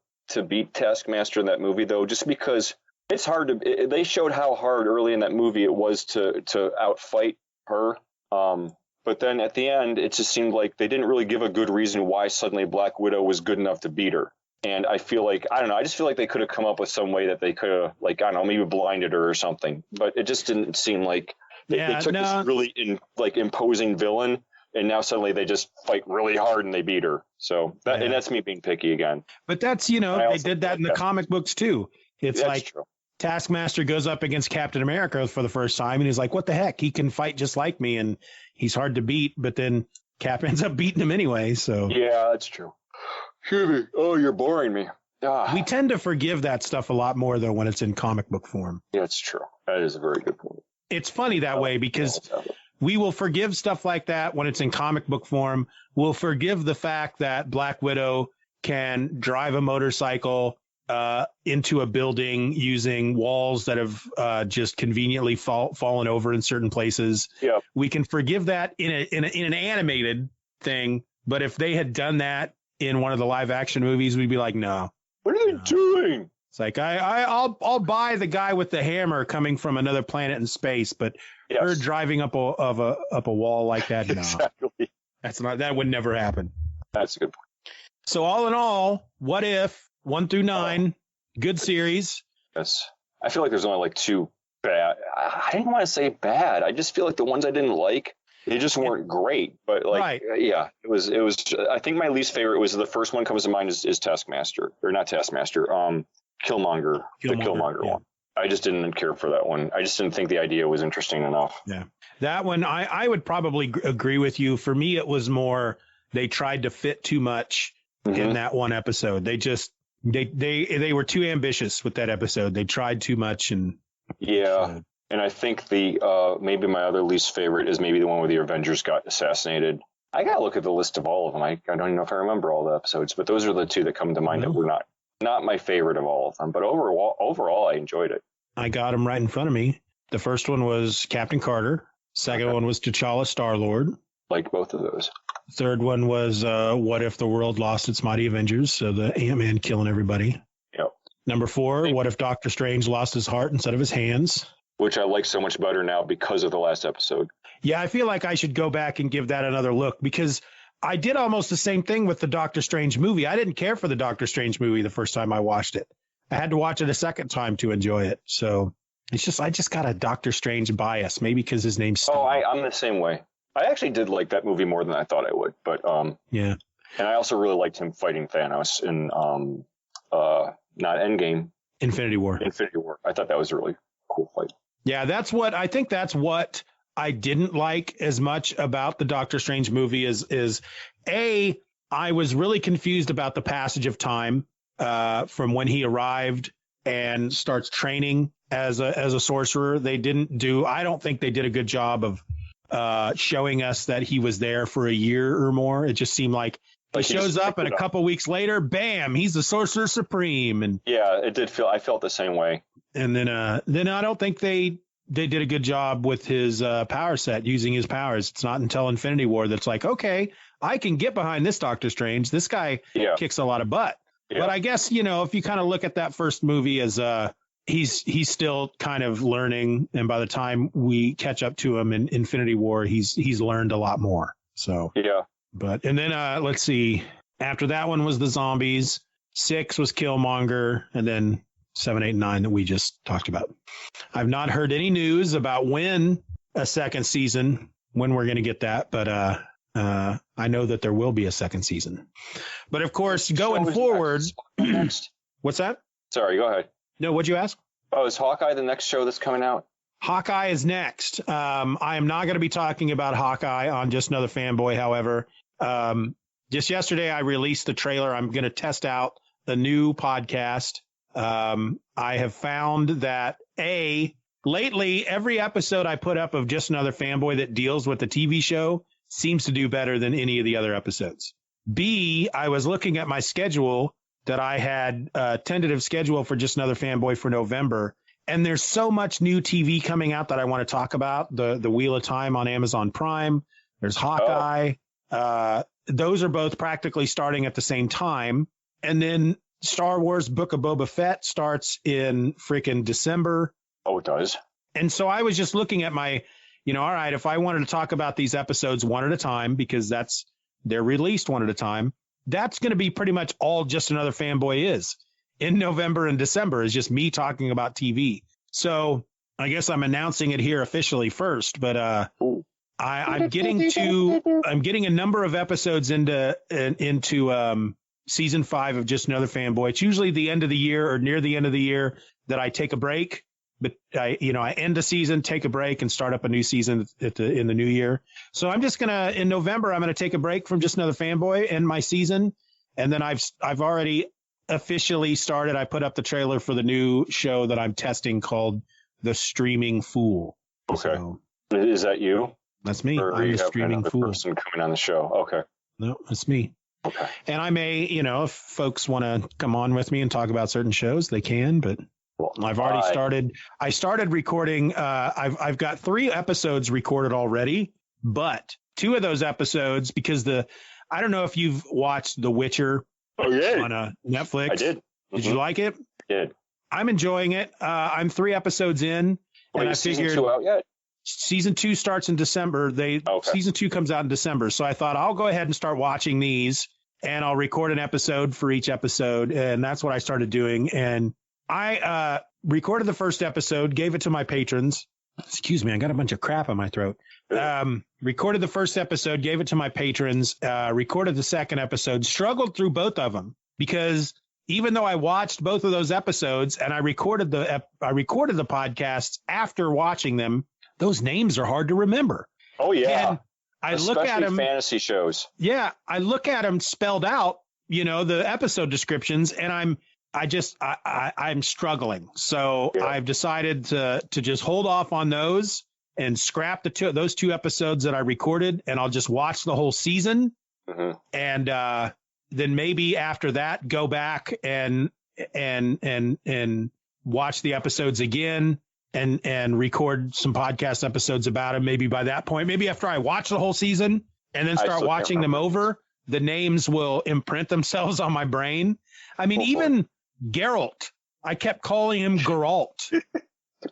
beat Taskmaster in that movie, though, just because it's hard they showed how hard early in that movie it was to outfight her. But then at the end, it just seemed like they didn't really give a good reason why suddenly Black Widow was good enough to beat her. And I feel like, I don't know, I just feel like they could have come up with some way that they could have, like, I don't know, maybe blinded her or something. But it just didn't seem like they took this really imposing villain, and now suddenly they just fight really hard and they beat her. So and that's me being picky again. But that's, they did that in the comic books too. It's like true. Taskmaster goes up against Captain America for the first time, and he's like, what the heck? He can fight just like me, and he's hard to beat. But then Cap ends up beating him anyway. So yeah, that's true. Excuse me. Oh, you're boring me. We tend to forgive that stuff a lot more, though, when it's in comic book form. Yeah, it's true. That is a very good point. It's funny that way because we will forgive stuff like that when it's in comic book form. We'll forgive the fact that Black Widow can drive a motorcycle into a building using walls that have just conveniently fallen over in certain places. Yeah. We can forgive that in an animated thing, but if they had done that in one of the live action movies, we'd be like, no. What are they doing? It's like I'll buy the guy with the hammer coming from another planet in space, but her driving up a wall like that, no. Exactly. That would never happen. That's a good point. So all in all, What If 1 through 9, good series. Yes. I feel like there's only like 2 bad. I didn't want to say bad. I just feel like the ones I didn't like, they just weren't great. But like, yeah, it was. I think my least favorite was the first one comes to mind is Taskmaster, or not Taskmaster. Killmonger, the Killmonger one. I just didn't care for that one. I just didn't think the idea was interesting enough. Yeah, that one I would probably agree with you. For me, it was more they tried to fit too much in that one episode. They were too ambitious with that episode. They tried too much and And I think the maybe my other least favorite is maybe the one where the Avengers got assassinated. I gotta look at the list of all of them. I don't even know if I remember all the episodes, but those are the 2 that come to mind that were not my favorite of all of them. But overall, I enjoyed it. I got them right in front of me. The first one was Captain Carter. Second one was T'Challa Star-Lord. Like both of those. Third one was What If the World Lost Its Mighty Avengers? So the Ant-Man killing everybody. Yep. Number 4, What If Doctor Strange lost his heart instead of his hands? Which I like so much better now because of the last episode. Yeah, I feel like I should go back and give that another look because I did almost the same thing with the Doctor Strange movie. I didn't care for the Doctor Strange movie the first time I watched it. I had to watch it a second time to enjoy it. So I just got a Doctor Strange bias, maybe because his name's Steve. Oh, I'm the same way. I actually did like that movie more than I thought I would. But yeah. And I also really liked him fighting Thanos in not Endgame. Infinity War. I thought that was a really cool fight. Yeah, that's what I didn't like as much about the Doctor Strange movie is I was really confused about the passage of time from when he arrived and starts training as a sorcerer. I don't think they did a good job of showing us that he was there for a year or more. It just seemed like he shows up and a couple weeks later, bam, he's the Sorcerer Supreme. And yeah, I felt the same way. And then I don't think they did a good job with his power set, using his powers. It's not until Infinity War that's like, okay, I can get behind this Doctor Strange. This guy kicks a lot of butt. Yeah. But I guess, if you kind of look at that first movie as he's still kind of learning. And by the time we catch up to him in Infinity War, he's learned a lot more. So, yeah. And then let's see. After that one was the zombies. 6 was Killmonger. And then 7, 8, 9 that we just talked about. I've not heard any news about when a second season, when we're going to get that. But I know that there will be a second season. But of course, going forward. Next. What's that? Sorry, go ahead. No, what'd you ask? Oh, is Hawkeye the next show that's coming out? Hawkeye is next. I am not going to be talking about Hawkeye on Just Another Fanboy. However, just yesterday I released the trailer. I'm going to test out the new podcast. I have found that lately every episode I put up of Just Another Fanboy that deals with the TV show seems to do better than any of the other episodes. B, I was looking at my schedule that I had a tentative schedule for Just Another Fanboy for November. And there's so much new TV coming out that I want to talk about. The Wheel of Time on Amazon Prime. There's Hawkeye. Those are both practically starting at the same time. And then Star Wars Book of Boba Fett starts in freaking December. Oh, it does. And so I was just looking at my, all right, if I wanted to talk about these episodes one at a time, because they're released one at a time, that's going to be pretty much all Just Another Fanboy is. In November and December is just me talking about TV. So I guess I'm announcing it here officially first, but I'm getting a number of episodes into season 5 of Just Another Fanboy. It's usually the end of the year or near the end of the year that I take a break, but I end a season, take a break, and start up a new season in the new year. So I'm just in November, I'm gonna take a break from Just Another Fanboy, end my season, and then I've already officially started. I put up the trailer for the new show that I'm testing called The Streaming Fool. Okay. So, is that you? That's me. Or I'm you the have streaming another fool. person coming on the show. Okay. No, that's me. Okay. And I may, if folks want to come on with me and talk about certain shows, they can. But Well, I've already started. I started recording. I've got 3 episodes recorded already, but 2 of those episodes, because I don't know if you've watched The Witcher on Netflix. I did. Did you like it? I did. I'm enjoying it. I'm 3 episodes in, and I Is season figured 2 out yet? season 2 starts in December. Season 2 comes out in December. So I thought I'll go ahead and start watching these, and I'll record an episode for each episode. And that's what I started doing. And I recorded the first episode, gave it to my patrons. Excuse me, I got a bunch of crap in my throat. Recorded the first episode, gave it to my patrons, recorded the second episode, struggled through both of them because even though I watched both of those episodes and I recorded the podcasts after watching them, those names are hard to remember. Oh yeah. And I Especially look at them, fantasy shows. Yeah, I look at them spelled out, the episode descriptions, and I'm struggling. So I've decided to just hold off on those and scrap those 2 episodes that I recorded, and I'll just watch the whole season. Mm-hmm. And then maybe after that, go back and watch the episodes again and record some podcast episodes about them. Maybe by that point, maybe after I watch the whole season and then start watching them over, the names will imprint themselves on my brain. I mean, even Geralt, I kept calling him Geralt.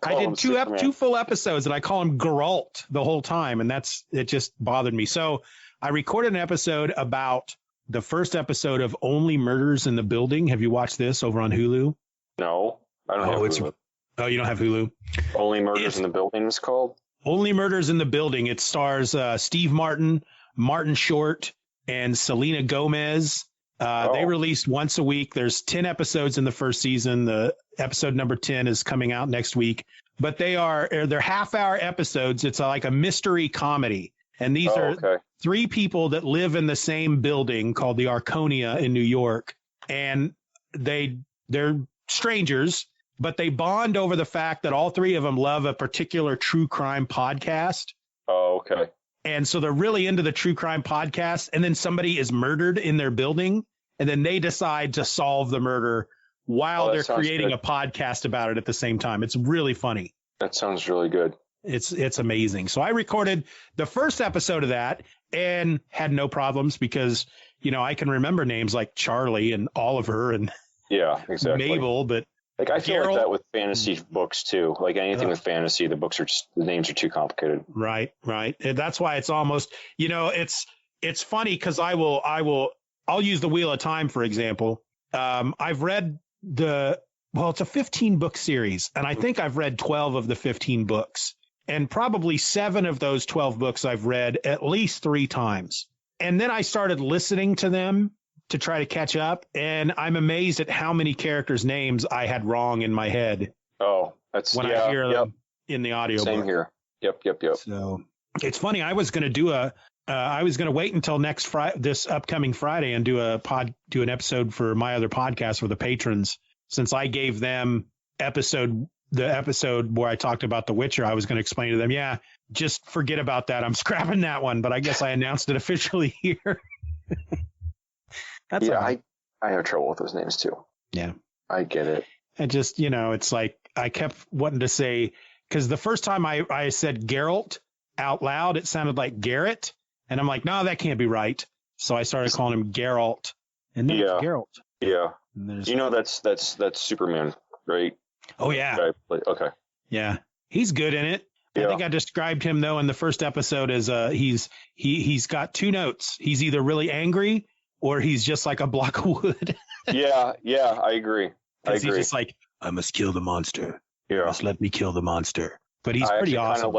I did 2 full episodes and I call him Geralt the whole time. And it just bothered me. So I recorded an episode about the first episode of Only Murders in the Building. Have you watched this over on Hulu? No, I don't have Hulu. Oh, you don't have Hulu? Only Murders in the Building is called? Only Murders in the Building. It stars Steve Martin, Martin Short, and Selena Gomez. They released once a week. There's 10 episodes in the first season. The episode number 10 is coming out next week. But they're half-hour episodes. It's like a mystery comedy. And these are 3 people that live in the same building called the Arconia in New York. And they're strangers, but they bond over the fact that all 3 of them love a particular true crime podcast. Oh, okay. And so they're really into the true crime podcast. And then somebody is murdered in their building. And then they decide to solve the murder while they're creating a podcast about it at the same time. It's really funny. That sounds really good. It's amazing. So I recorded the first episode of that and had no problems because, I can remember names like Charlie and Oliver and Mabel, but like I feel like that with fantasy books too. Like anything with fantasy, the names are too complicated. Right. And that's why it's almost, it's funny because I'll use the Wheel of Time, for example. I've read it's a 15-book series, and I think I've read 12 of the 15 books. And probably 7 of those 12 books I've read at least 3 times. And then I started listening to them to try to catch up. And I'm amazed at how many characters' names I had wrong in my head. Oh, I hear them in the audio. Same here. Yep. So it's funny. I was going to wait until this upcoming Friday and do an episode for my other podcast for the patrons, since I gave them the episode where I talked about The Witcher. I was going to explain to them, just forget about that. I'm scrapping that one, but I guess I announced it officially here. I have trouble with those names too. Yeah. I get it. And just, it's like I kept wanting to say, because the first time I said Geralt out loud, it sounded like Garrett. And I'm like, no, that can't be right. So I started calling him Geralt. And then it's Geralt. Yeah. That's Superman, right? Oh, yeah. Okay. Yeah. He's good in it. I think I described him, though, in the first episode as he's got 2 notes. He's either really angry or he's just like a block of wood. Yeah, I agree. He's just like, I must kill the monster. Yeah. You must let me kill the monster. But he's pretty awesome.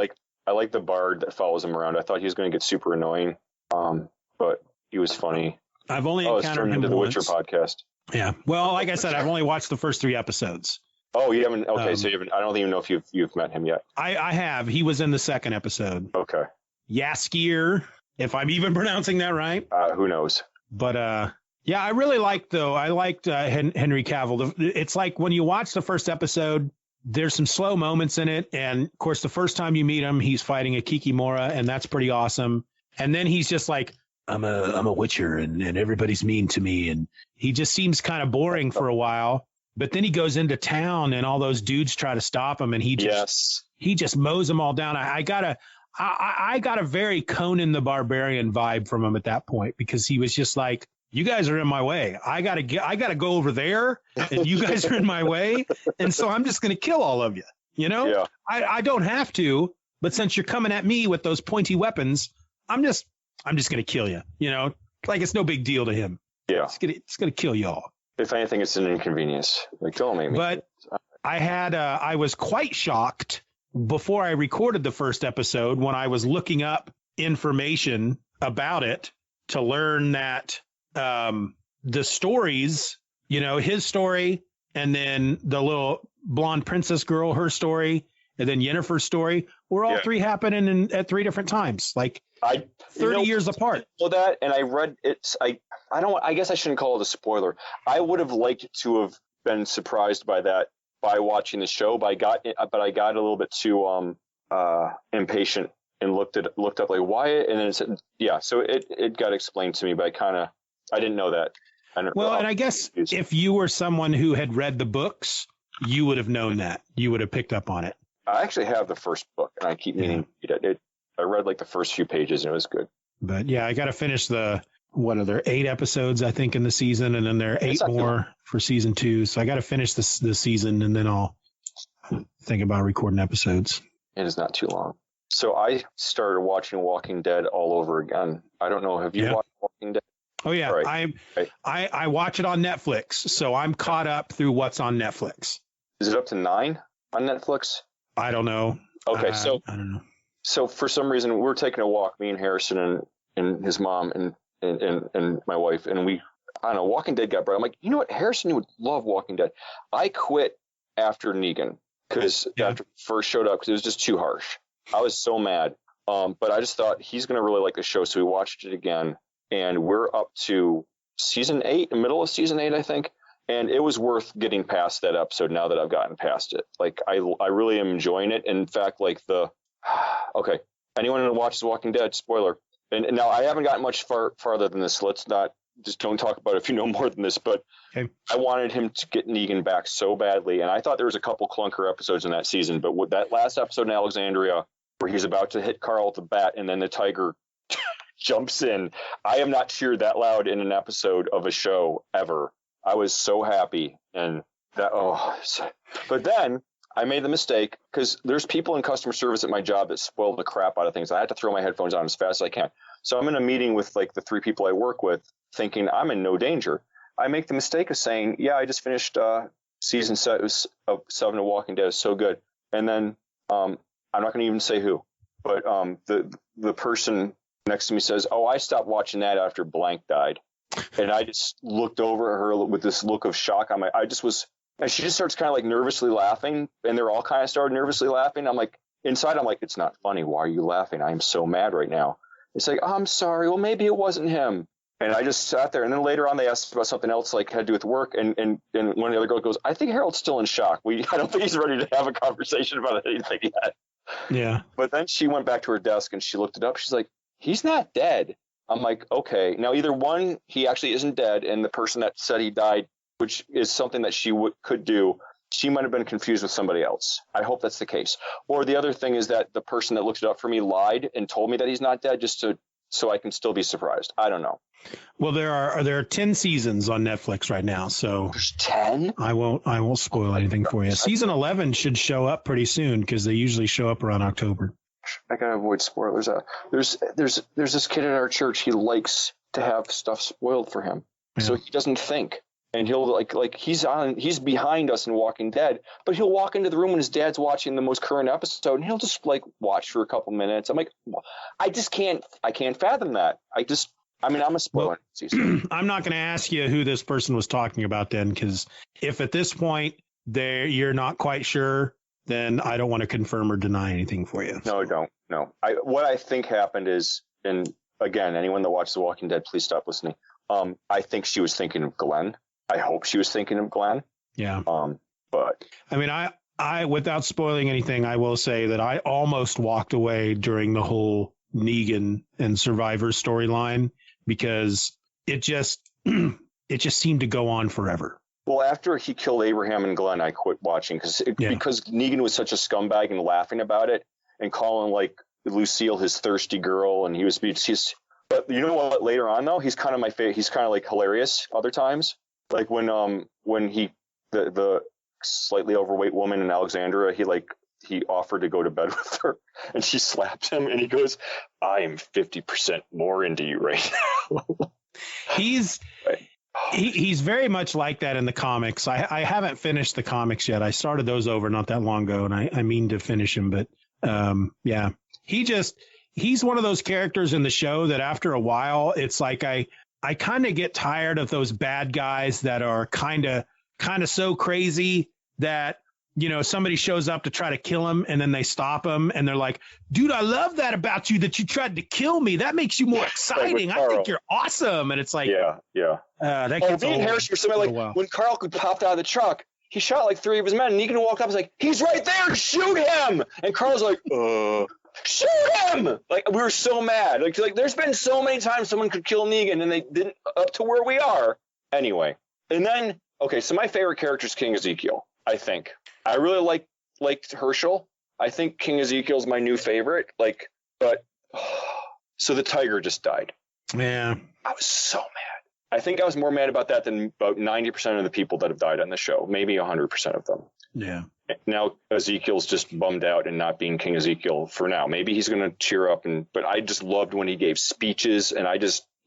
I like the bard that follows him around. I thought he was going to get super annoying, but he was funny. I've only encountered him into the once. Witcher podcast. Yeah. Well, like I said, I've only watched the first 3 episodes. Oh, you haven't? Okay, so you haven't. I don't even know if you've met him yet. I have. He was in the second episode. Okay. Yaskier, if I'm even pronouncing that right. Who knows? But yeah, I really liked Henry Cavill. It's like when you watch the first episode, there's some slow moments in it. And of course, the first time you meet him, he's fighting a Kikimora, and that's pretty awesome. And then he's just like, I'm a Witcher, and everybody's mean to me. And he just seems kind of boring for a while. But then he goes into town, and all those dudes try to stop him, and he just mows them all down. I got a very Conan the Barbarian vibe from him at that point, because he was just like, you guys are in my way. I gotta go over there, and you guys are in my way, and so I'm just gonna kill all of you. You know, Yeah. I don't have to, but since you're coming at me with those pointy weapons, I'm just gonna kill you. You know, like it's no big deal to him. Yeah. It's gonna kill y'all. If anything, it's an inconvenience. Like, don't make me. But I was quite shocked before I recorded the first episode when I was looking up information about it to learn that the stories, you know, his story, and then the little blonde princess girl, her story, and then Yennefer's story were all three happening at 3 different times, like 30 years apart. Well, that, and I read it. I guess I shouldn't call it a spoiler. I would have liked to have been surprised by that by watching the show, but I got a little bit too impatient and looked up like Wyatt, and then it said, so it got explained to me, but I didn't know that. And I guess if you were someone who had read the books, you would have known that. You would have picked up on it. I actually have the first book, and I keep meaning to read it. I read like the first few pages, and it was good. But I got to finish what are there, 8 episodes, I think, in the season, and then there are 8 more for season 2. So I got to finish the season, and then I'll think about recording episodes. It is not too long. So I started watching Walking Dead all over again. I don't know. Have you watched Walking Dead? Oh, yeah. Right. I watch it on Netflix, so I'm caught up through what's on Netflix. Is it up to 9 on Netflix? I don't know. Okay, I don't know. So for some reason, we're taking a walk, me and Harrison and his mom and my wife, and I don't know, Walking Dead got brought. I'm like, you know what? Harrison would love Walking Dead. I quit after Negan because after first showed up, because it was just too harsh. I was so mad. But I just thought he's going to really like the show. So we watched it again, and we're up to season 8, the middle of season 8, I think. And it was worth getting past that episode now that I've gotten past it. Like, I really am enjoying it. In fact, like okay, anyone who watches Walking Dead, spoiler. And now I haven't gotten much farther than this. Let's not, just don't talk about it if you know more than this. But I wanted him to get Negan back so badly. And I thought there was a couple clunker episodes in that season. But with that last episode in Alexandria, where he's about to hit Carl with the bat, and then the tiger jumps in, I have not cheered that loud in an episode of a show ever. I was so happy. And but then I made the mistake, because there's people in customer service at my job that spoil the crap out of things. I had to throw my headphones on as fast as I can. So I'm in a meeting with like the 3 people I work with, thinking I'm in no danger. I make the mistake of saying, I just finished season 7 of Walking Dead. Is so good. And then I'm not going to even say who, but the person next to me says, I stopped watching that after blank died. And I just looked over at her with this look of shock on and she just starts kind of like nervously laughing, and they're all kind of started nervously laughing. I'm like, inside, I'm like, it's not funny. Why are you laughing? I am so mad right now. It's like, I'm sorry. Well, maybe it wasn't him. And I just sat there. And then later on, they asked about something else, like had to do with work. And one of the other girls goes, I think Harold's still in shock. I don't think he's ready to have a conversation about anything yet. Yeah. But then she went back to her desk and she looked it up. She's like, he's not dead. I'm like, okay. Now, either one, he actually isn't dead, and the person that said he died, which is something that she could do, she might have been confused with somebody else. I hope that's the case. Or the other thing is that the person that looked it up for me lied and told me that he's not dead, just so I can still be surprised. I don't know. Well, there are 10 seasons on Netflix right now, so there's 10. I won't spoil anything for you. Season 11 should show up pretty soon, because they usually show up around October. I gotta avoid spoilers. There's this kid at our church. He likes to have stuff spoiled for him, so he doesn't think. And he'll like he's behind us in Walking Dead, but he'll walk into the room when his dad's watching the most current episode, and he'll just like watch for a couple minutes. I'm like, I can't fathom that. I'm a spoiler. I'm not going to ask you who this person was talking about then, because if at this point you're not quite sure, then I don't want to confirm or deny anything for you. No, don't. No. What I think happened is, and again, anyone that watches The Walking Dead, please stop listening. I think she was thinking of Glenn. I hope she was thinking of Glenn. Yeah. But I mean, without spoiling anything, I will say that I almost walked away during the whole Negan and Survivor storyline because it just seemed to go on forever. Well, after he killed Abraham and Glenn, I quit watching because Negan was such a scumbag and laughing about it and calling like Lucille his thirsty girl, and but you know what? Later on though, he's kind of my favorite. He's kind of like hilarious other times, like when the slightly overweight woman in Alexandria, he offered to go to bed with her, and she slapped him, and he goes, "I am 50% more into you right now." He's very much like that in the comics. I haven't finished the comics yet. I started those over not that long ago, and I mean to finish them. But yeah, he's one of those characters in the show that after a while, it's like I kind of get tired of those bad guys that are kind of so crazy that, you know, somebody shows up to try to kill him and then they stop him and they're like, dude, I love that about you, that you tried to kill me. That makes you more exciting. I think you're awesome. And it's like, yeah. That gets me and Harris were somebody like, when Carl popped out of the truck, he shot like 3 of his men, and Negan walked up and was like, he's right there, shoot him. And Carl's like, shoot him. Like, we were so mad. Like there's been so many times someone could kill Negan and they didn't, up to where we are. Anyway. And then, okay, so my favorite character is King Ezekiel, I think. I really liked Herschel. I think King Ezekiel's my new favorite. So the tiger just died. Yeah. I was so mad. I think I was more mad about that than about 90% of the people that have died on the show, maybe 100% of them. Yeah. Now Ezekiel's just bummed out and not being King Ezekiel for now. Maybe he's going to cheer up, but I just loved when he gave speeches, and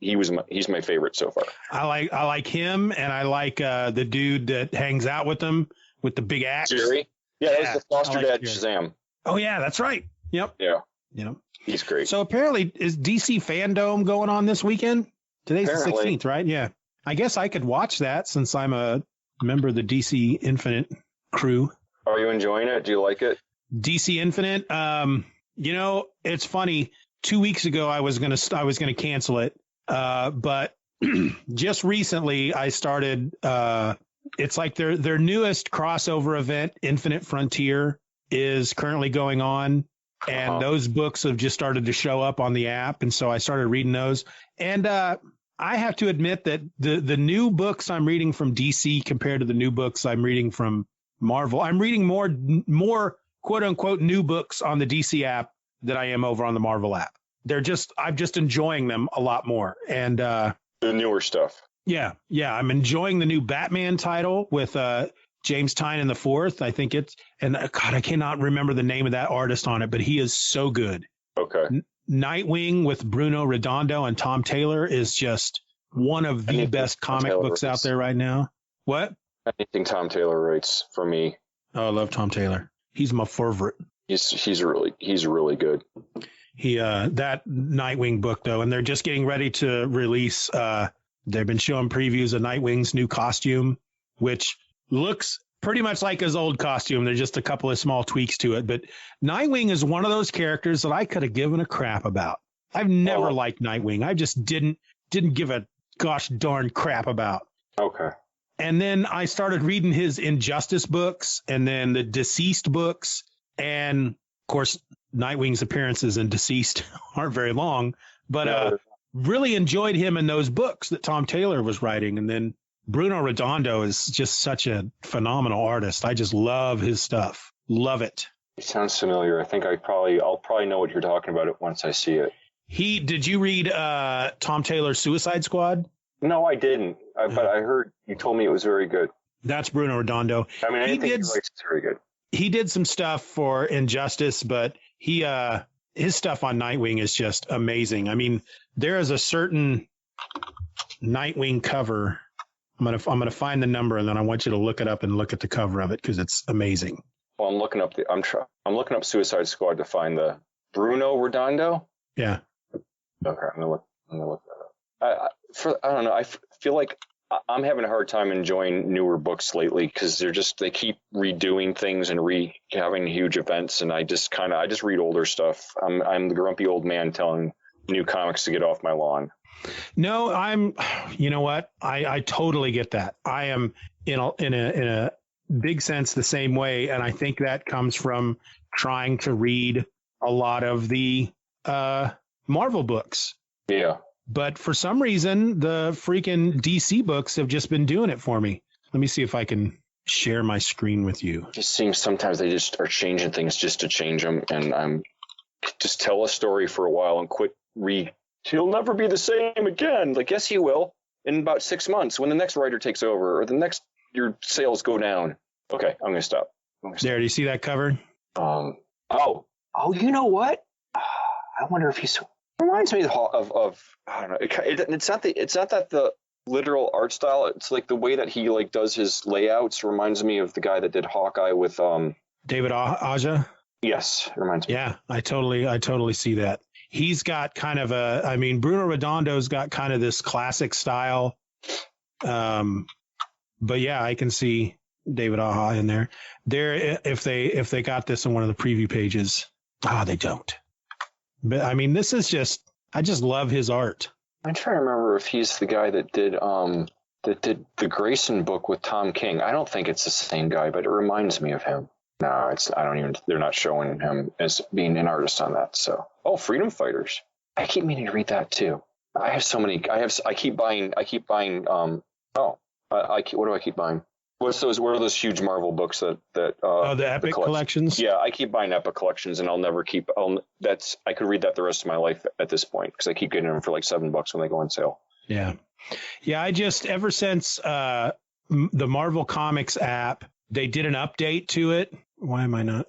he's my favorite so far. I like him, and I like the dude that hangs out with him with the big axe. Jerry? Yeah, that was the foster dad Shazam. Oh yeah, that's right. Yep. Yeah. Yep. He's great. So apparently, is DC Fandom going on this weekend? Today's Apparently. the 16th, right? Yeah. I guess I could watch that since I'm a member of the DC Infinite crew. Are you enjoying it? Do you like it? DC Infinite. You know, it's funny. 2 weeks ago, I was gonna cancel it, but just recently I started. It's like their newest crossover event, Infinite Frontier, is currently going on, and those books have just started to show up on the app, and so I started reading those. And I have to admit that the new books I'm reading from DC compared to the new books I'm reading from Marvel, I'm reading more quote unquote new books on the DC app than I am over on the Marvel app. I'm just enjoying them a lot more. And the newer stuff. Yeah. I'm enjoying the new Batman title with James Tynion IV. I think I cannot remember the name of that artist on it, but he is so good. Okay. Nightwing with Bruno Redondo and Tom Taylor is just one of the best comic books out there right now. What? Anything Tom Taylor writes for me. Oh, I love Tom Taylor. He's my favorite. He's really good. That Nightwing book though, and they're just getting ready to release. They've been showing previews of Nightwing's new costume, which looks pretty much like his old costume. There's just a couple of small tweaks to it. But Nightwing is one of those characters that I could have given a crap about. I've never liked Nightwing. I just didn't give a gosh darn crap about. Okay. And then I started reading his Injustice books and then the Deceased books. And of course, Nightwing's appearances in Deceased aren't very long, but really enjoyed him in those books that Tom Taylor was writing. And then Bruno Redondo is just such a phenomenal artist. I just love his stuff. Love it. It sounds familiar. I think I'll probably know what you're talking about it once I see it. Did you read Tom Taylor's Suicide Squad? No, I didn't. But I heard you told me it was very good. That's Bruno Redondo. I mean, anything he writes is very good. He did some stuff for Injustice, but his stuff on Nightwing is just amazing. I mean, there is a certain Nightwing cover. I'm gonna find the number, and then I want you to look it up and look at the cover of it because it's amazing. Well, I'm looking up Suicide Squad to find the Bruno Redondo. Yeah. Okay, I'm gonna look that up. I don't know. I feel like I'm having a hard time enjoying newer books lately because they keep redoing things and having huge events, and I just read older stuff. I'm the grumpy old man telling new comics to get off my lawn. No, you know what? I totally get that. I am in a big sense the same way. And I think that comes from trying to read a lot of the Marvel books. Yeah. But for some reason, the freaking DC books have just been doing it for me. Let me see if I can share my screen with you. It just seems sometimes they just are changing things just to change them. And I'm just tell a story for a while and quit He'll never be the same again. Like, yes, he will in about 6 months when the next writer takes over or your sales go down. Okay, I'm going to stop. There, do you see that cover? Oh, you know what? I wonder if he's reminds me of I don't know. It's not that the literal art style. It's like the way that he like does his layouts reminds me of the guy that did Hawkeye with David Aja. Yes, it reminds me. Yeah, I totally see that. He's got kind of Bruno Redondo's got kind of this classic style. But yeah, I can see David Aja in there. If they got this in one of the preview pages. They don't. But I mean, this is I just love his art. I'm trying to remember if he's the guy that did the Grayson book with Tom King. I don't think it's the same guy, but it reminds me of him. No, they're not showing him as being an artist on that. So, Freedom Fighters. I keep meaning to read that too. I have so many. I keep buying. What do I keep buying? What are those huge Marvel books that the Epic collections? Yeah, I keep buying Epic collections, and I'll never keep. I could read that the rest of my life at this point because I keep getting them for like $7 when they go on sale. Yeah. I just ever since the Marvel Comics app, they did an update to it. Why am I not?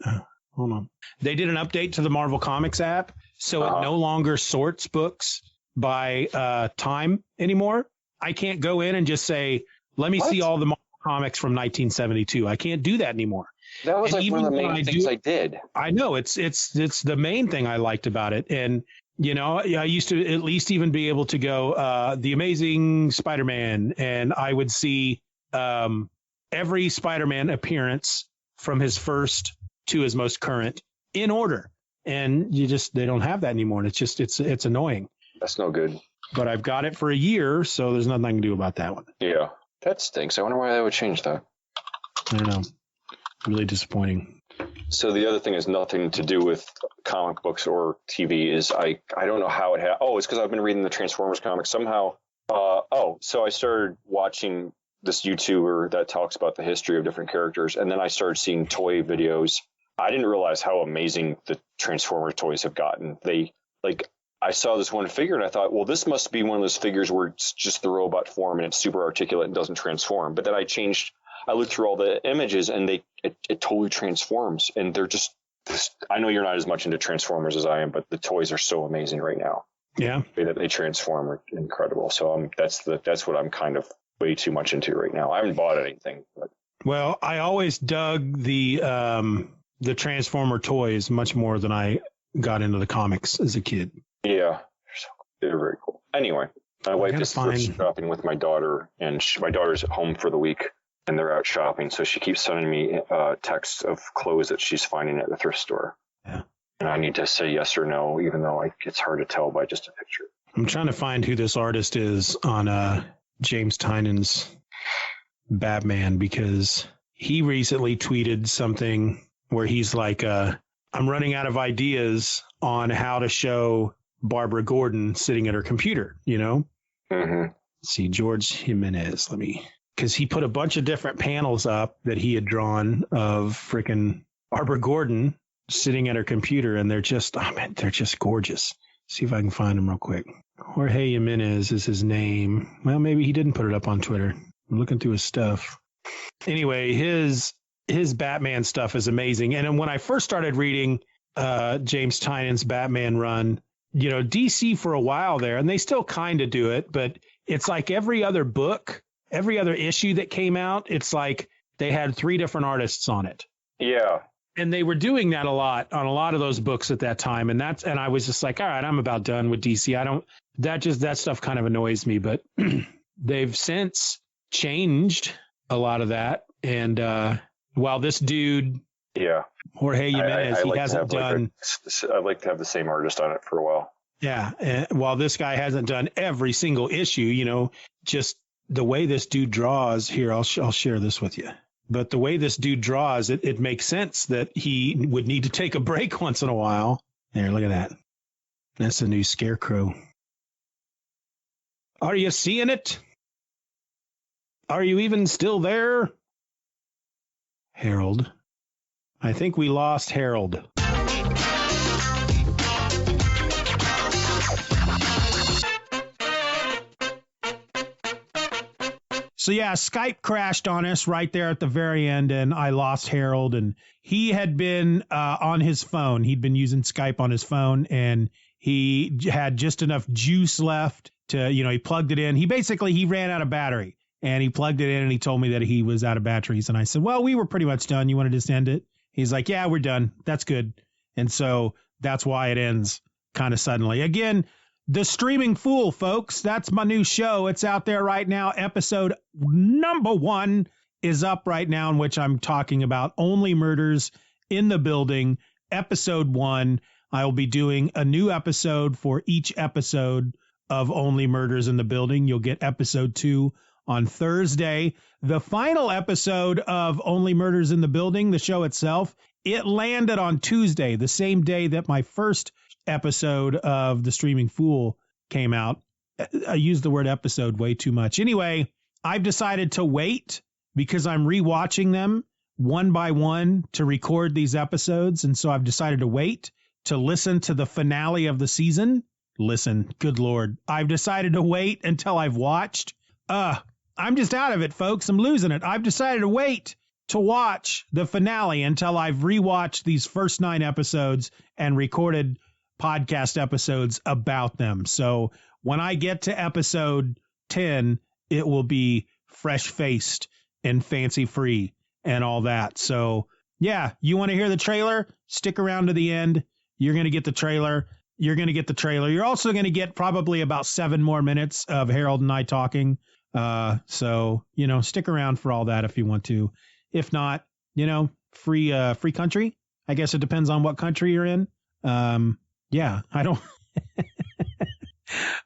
Hold on. They did an update to the Marvel Comics app, so it no longer sorts books by time anymore. I can't go in and just say, "Let me see all the Marvel comics from 1972." I can't do that anymore. That was like one of the main things I did. I know it's the main thing I liked about it. And, I used to at least even be able to go, The Amazing Spider-Man. And I would see every Spider-Man appearance from his first to his most current in order. And they don't have that anymore. And it's annoying. That's no good. But I've got it for a year, so there's nothing I can do about that one. Yeah. That stinks. I wonder why they would change that. I don't know. Really disappointing. So the other thing is nothing to do with comic books or TV is I don't know how it happened. It's because I've been reading the Transformers comics somehow. So I started watching this YouTuber that talks about the history of different characters. And then I started seeing toy videos. I didn't realize how amazing the Transformers toys have gotten. I saw this one figure and I thought, well, this must be one of those figures where it's just the robot form and it's super articulate and doesn't transform. But then I looked through all the images and it totally transforms. And they're I know you're not as much into Transformers as I am, but the toys are so amazing right now. Yeah. The way that they transform are incredible. So that's what I'm kind of way too much into right now. I haven't bought anything. But. Well, I always dug the Transformer toys much more than I got into the comics as a kid. Yeah, they're very cool. Anyway, my wife is shopping with my daughter, and my daughter's at home for the week, and they're out shopping, so she keeps sending me texts of clothes that she's finding at the thrift store. Yeah. And I need to say yes or no, even though it's hard to tell by just a picture. I'm trying to find who this artist is on James Tynan's Batman, because he recently tweeted something where he's like, I'm running out of ideas on how to show Barbara Gordon sitting at her computer, Mm-hmm. Let's see, George Jimenez, because he put a bunch of different panels up that he had drawn of frickin' Barbara Gordon sitting at her computer, and they're just gorgeous. See if I can find them real quick. Jorge Jimenez is his name. Well, maybe he didn't put it up on Twitter. I'm looking through his stuff. Anyway, his Batman stuff is amazing. And when I first started reading James Tynan's Batman run, DC for a while there, and they still kind of do it, but it's like every other book, every other issue that came out, it's like they had 3 different artists on it. Yeah. And they were doing that a lot on a lot of those books at that time. And I was just like, all right, I'm about done with DC. That stuff kind of annoys me, but they've since changed a lot of that. And while this dude, yeah, Jorge Jimenez, he hasn't done. I'd like to have the same artist on it for a while. Yeah, and while this guy hasn't done every single issue, just the way this dude draws. Here, I'll share this with you. But the way this dude draws, it makes sense that he would need to take a break once in a while. There, look at that. That's the new Scarecrow. Are you seeing it? Are you even still there? Harold. I think we lost Harold. So yeah, Skype crashed on us right there at the very end, and I lost Harold. And he had been on his phone. He'd been using Skype on his phone, and he had just enough juice left to, he plugged it in. He ran out of battery, and he plugged it in, and he told me that he was out of batteries. And I said, well, we were pretty much done. You want to just end it? He's like, yeah, we're done. That's good. And so that's why it ends kind of suddenly. Again, The Streaming Fool, folks. That's my new show. It's out there right now. Episode number 1 is up right now, in which I'm talking about Only Murders in the Building. Episode 1. I will be doing a new episode for each episode of Only Murders in the Building. You'll get episode 2 on Thursday. The final episode of Only Murders in the Building, the show itself, it landed on Tuesday, the same day that my first episode of The Streaming Fool came out. I used the word episode way too much. Anyway, I've decided to wait because I'm rewatching them one by one to record these episodes. And so I've decided to wait to listen to the finale of the season. Listen, good Lord. I've decided to wait until I've watched. I'm just out of it, folks. I'm losing it. I've decided to wait to watch the finale until I've rewatched these first 9 episodes and recorded podcast episodes about them. So when I get to episode 10, it will be fresh-faced and fancy-free and all that. So yeah, you want to hear the trailer? Stick around to the end. You're going to get the trailer. You're going to get the trailer. You're also going to get probably about 7 more minutes of Harold and I talking. So, stick around for all that if you want to. If not, free country. I guess it depends on what country you're in. Yeah, I don't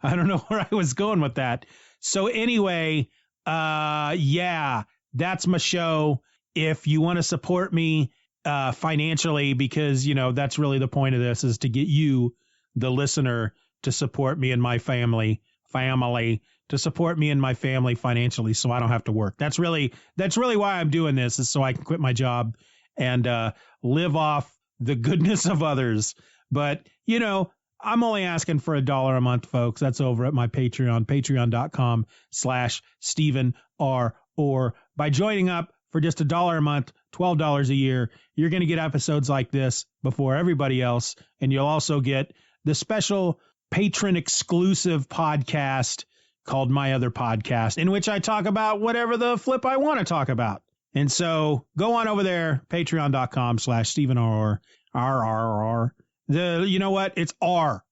know where I was going with that. So anyway, yeah, that's my show. If you want to support me financially, because, that's really the point of this, is to get you, the listener, to support me and my family, to support me and my family financially so I don't have to work. That's really why I'm doing this, is so I can quit my job and live off the goodness of others. But, I'm only asking for $1 a month, folks. That's over at my Patreon, patreon.com/Stephen R. Orr. By joining up for just $1 a month, $12 a year, you're going to get episodes like this before everybody else. And you'll also get the special patron exclusive podcast called My Other Podcast, in which I talk about whatever the flip I want to talk about. And so go on over there, patreon.com/Stephen R. R. You know what? It's R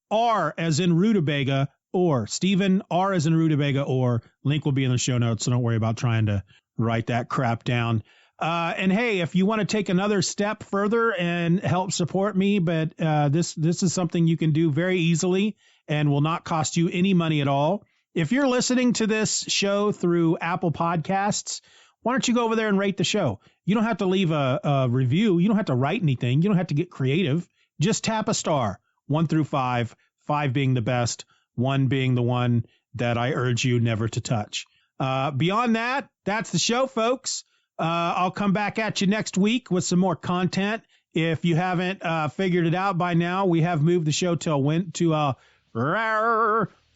as in rutabaga, or Stephen R as in rutabaga, or link will be in the show notes. So don't worry about trying to write that crap down. And hey, if you want to take another step further and help support me, but this is something you can do very easily and will not cost you any money at all. If you're listening to this show through Apple Podcasts, why don't you go over there and rate the show? You don't have to leave a review. You don't have to write anything. You don't have to get creative. Just tap a star, 1 through 5, 5 being the best, 1 being the one that I urge you never to touch. Beyond that, that's the show, folks. I'll come back at you next week with some more content. If you haven't figured it out by now, we have moved the show to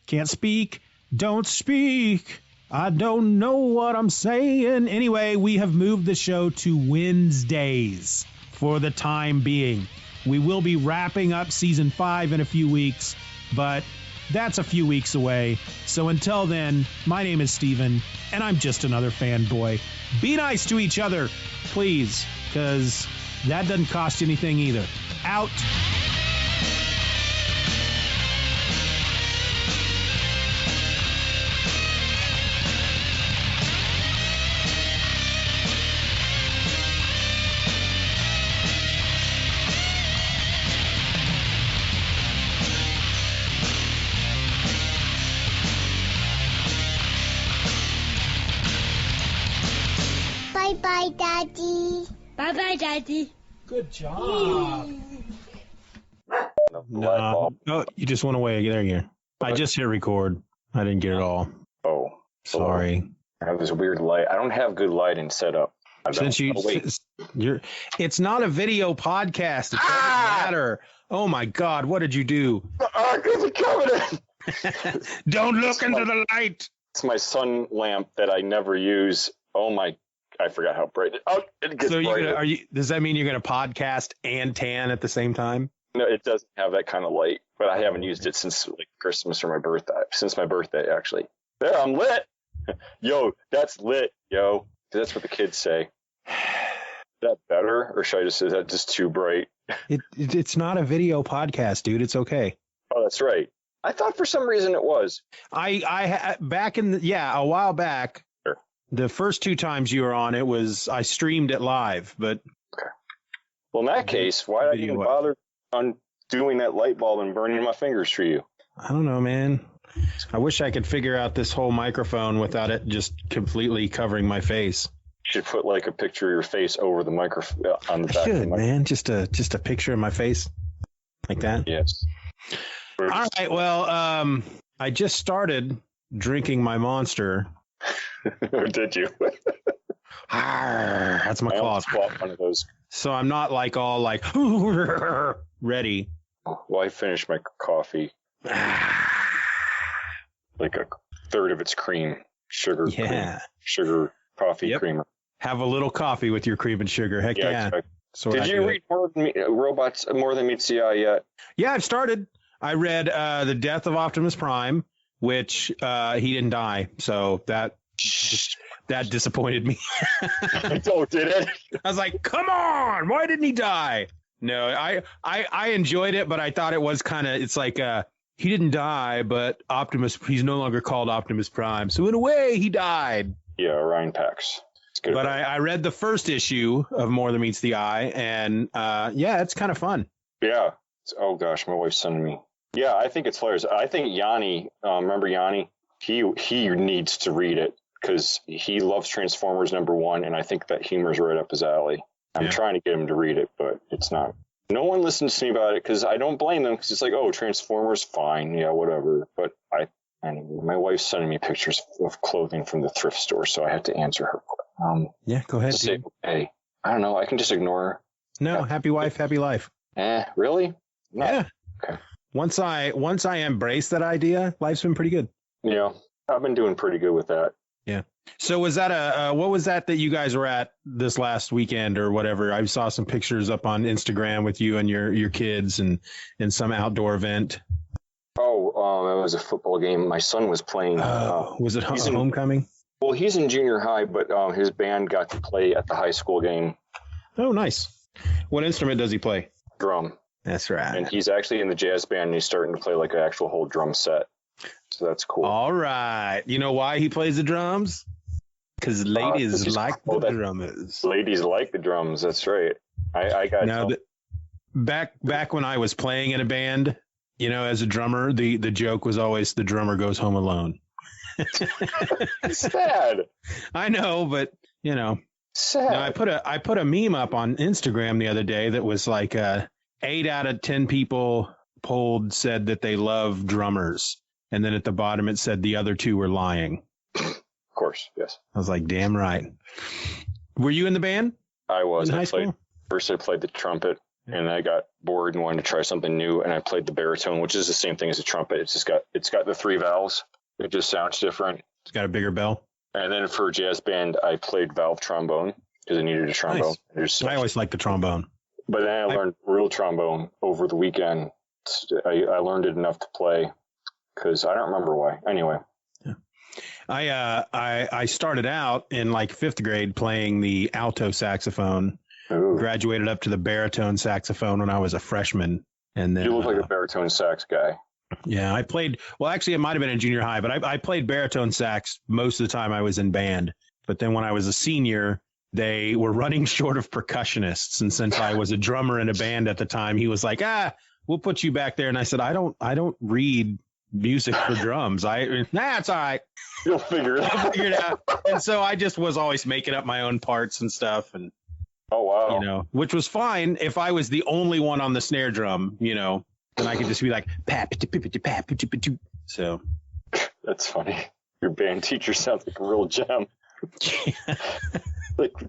can't speak, don't speak. I don't know what I'm saying. Anyway, we have moved the show to Wednesdays for the time being. We will be wrapping up season 5 in a few weeks, but that's a few weeks away. So until then, my name is Steven, and I'm just another fanboy. Be nice to each other, please, because that doesn't cost you anything either. Out. Bye-bye, Daddy. Bye-bye, Daddy. Good job. No. Oh, you just went away. There you go. I just hit record. I didn't get it all. Oh, sorry. I have this weird light. I don't have good lighting set up. It's not a video podcast. It doesn't matter. Oh my God, what did you do? Don't look into the light. It's my sun lamp that I never use. Oh my! I forgot how bright it gets. So brighter. does that mean you're going to podcast and tan at the same time? No, it doesn't have that kind of light. But I haven't used it since like Christmas or my birthday. Since my birthday, actually. There, I'm lit. Yo, that's lit. Yo, that's what the kids say. Is that better, or should I just say that just too bright? It's not a video podcast, dude. It's okay. Oh, that's right. I thought for some reason it was. Back in a while back. Sure. The first 2 times you were on, I streamed it live, but. Okay. Well, in that case, why did I even bother on doing that light bulb and burning my fingers for you? I don't know, man. I wish I could figure out this whole microphone without it just completely covering my face. You should put like a picture of your face over the microphone on the back. I should, man. Just a picture of my face, like that. Yes. All right. Well, I just started drinking my Monster. Did you? That's my claw. One of those. So I'm not like all like ready. Well, I finished my coffee. Like a third of its cream, sugar. Yeah. Cream, sugar coffee creamer. Have a little coffee with your cream and sugar. Heck yeah. Did you read Robots More Than Meets the Eye yet? Yeah, I've started. I read The Death of Optimus Prime, which he didn't die. So that disappointed me. Oh, did it? I was like, come on, why didn't he die? No, I enjoyed it, but I thought it was kind of, it's like he didn't die, but he's no longer called Optimus Prime. So in a way, he died. Yeah, Ryan Pax. But I read the first issue of More Than Meets the Eye, and it's kind of fun. Yeah. Oh gosh, my wife's sending me. Yeah, I think it's hilarious. I think Yanni, remember Yanni? He needs to read it because he loves Transformers #1, and I think that humor's right up his alley. I'm trying to get him to read it, but it's not. No one listens to me about it because I don't blame them because it's like, oh, Transformers, fine, yeah, whatever. But anyway, my wife's sending me pictures of clothing from the thrift store, so I had to answer her. Go ahead. Say, hey, I don't know. I can just ignore her. No, happy wife, happy life. Really? No. Yeah. Okay. Once I embrace that idea, life's been pretty good. Yeah, I've been doing pretty good with that. Yeah. So was that what was that you guys were at this last weekend or whatever? I saw some pictures up on Instagram with you and your kids and some outdoor event. Oh, it was a football game. My son was playing. Was it homecoming? Well, he's in junior high, but his band got to play at the high school game. Oh, nice. What instrument does he play? Drum. That's right. And he's actually in the jazz band, and he's starting to play like an actual whole drum set. So that's cool. All right. You know why he plays the drums? Because ladies like the drummers. Ladies like the drums. That's right. I got now. Back when I was playing in a band, as a drummer, the joke was always the drummer goes home alone. Sad. I know, but sad. No, I put a meme up on Instagram the other day that was like 8 out of 10 people polled said that they love drummers, and then at the bottom it said the other 2 were lying. Of course, yes. I was like, damn right. Were you in the band? I was. In high school? First, I played the trumpet, and I got bored and wanted to try something new, and I played the baritone, which is the same thing as a trumpet. It's got the 3 valves. It just sounds different. It's got a bigger bell. And then for jazz band, I played valve trombone because I needed a trombone. Nice. I always liked the trombone. But then I learned real trombone over the weekend. I learned it enough to play because I don't remember why. Anyway. Yeah. I started out in like 5th grade playing the alto saxophone. Ooh. Graduated up to the baritone saxophone when I was a freshman. And then you look like a baritone sax guy. Yeah, I played. Well, actually, it might have been in junior high, but I played baritone sax most of the time I was in band. But then when I was a senior, they were running short of percussionists. And since I was a drummer in a band at the time, he was like, we'll put you back there. And I said, I don't read music for drums. It's all right. You'll figure it out. I'll figure it out. And so I just was always making up my own parts and stuff. And, oh, wow. Which was fine if I was the only one on the snare drum, then I could just be like, so. That's funny. Your band teacher sounds like a real gem.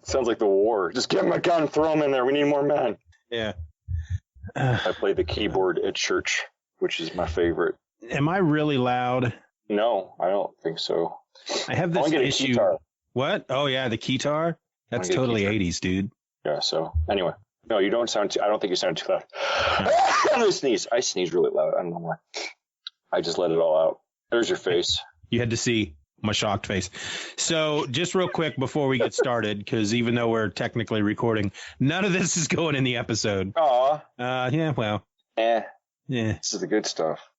Sounds like the war. Just give him a gun, throw him in there. We need more men. Yeah. I play the keyboard at church, which is my favorite. Am I really loud? No, I don't think so. I have this issue. What? Oh, yeah, the keytar? That's totally 80s, dude. Yeah, so anyway. No, you don't sound I don't think you sound too loud. I'm going to sneeze. I sneeze really loud. I don't know why. I just let it all out. There's your face. You had to see my shocked face. So just real quick before we get started, because even though we're technically recording, none of this is going in the episode. Aw. Yeah, well. Yeah. This is the good stuff.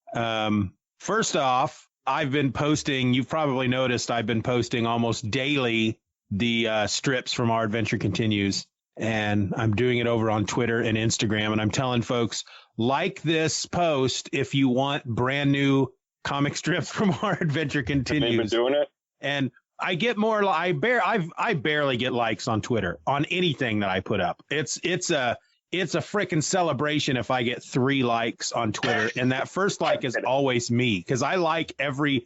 First off, I've been posting, you've probably noticed I've been posting almost daily the strips from Our Adventure Continues. And I'm doing it over on Twitter and Instagram. And I'm telling folks, like this post if you want brand new comic strips from Our Adventure Continues. You've been doing it? And I get more, I barely get likes on Twitter on anything that I put up. It's a freaking celebration if I get 3 likes on Twitter. And that first like is always me, because I like every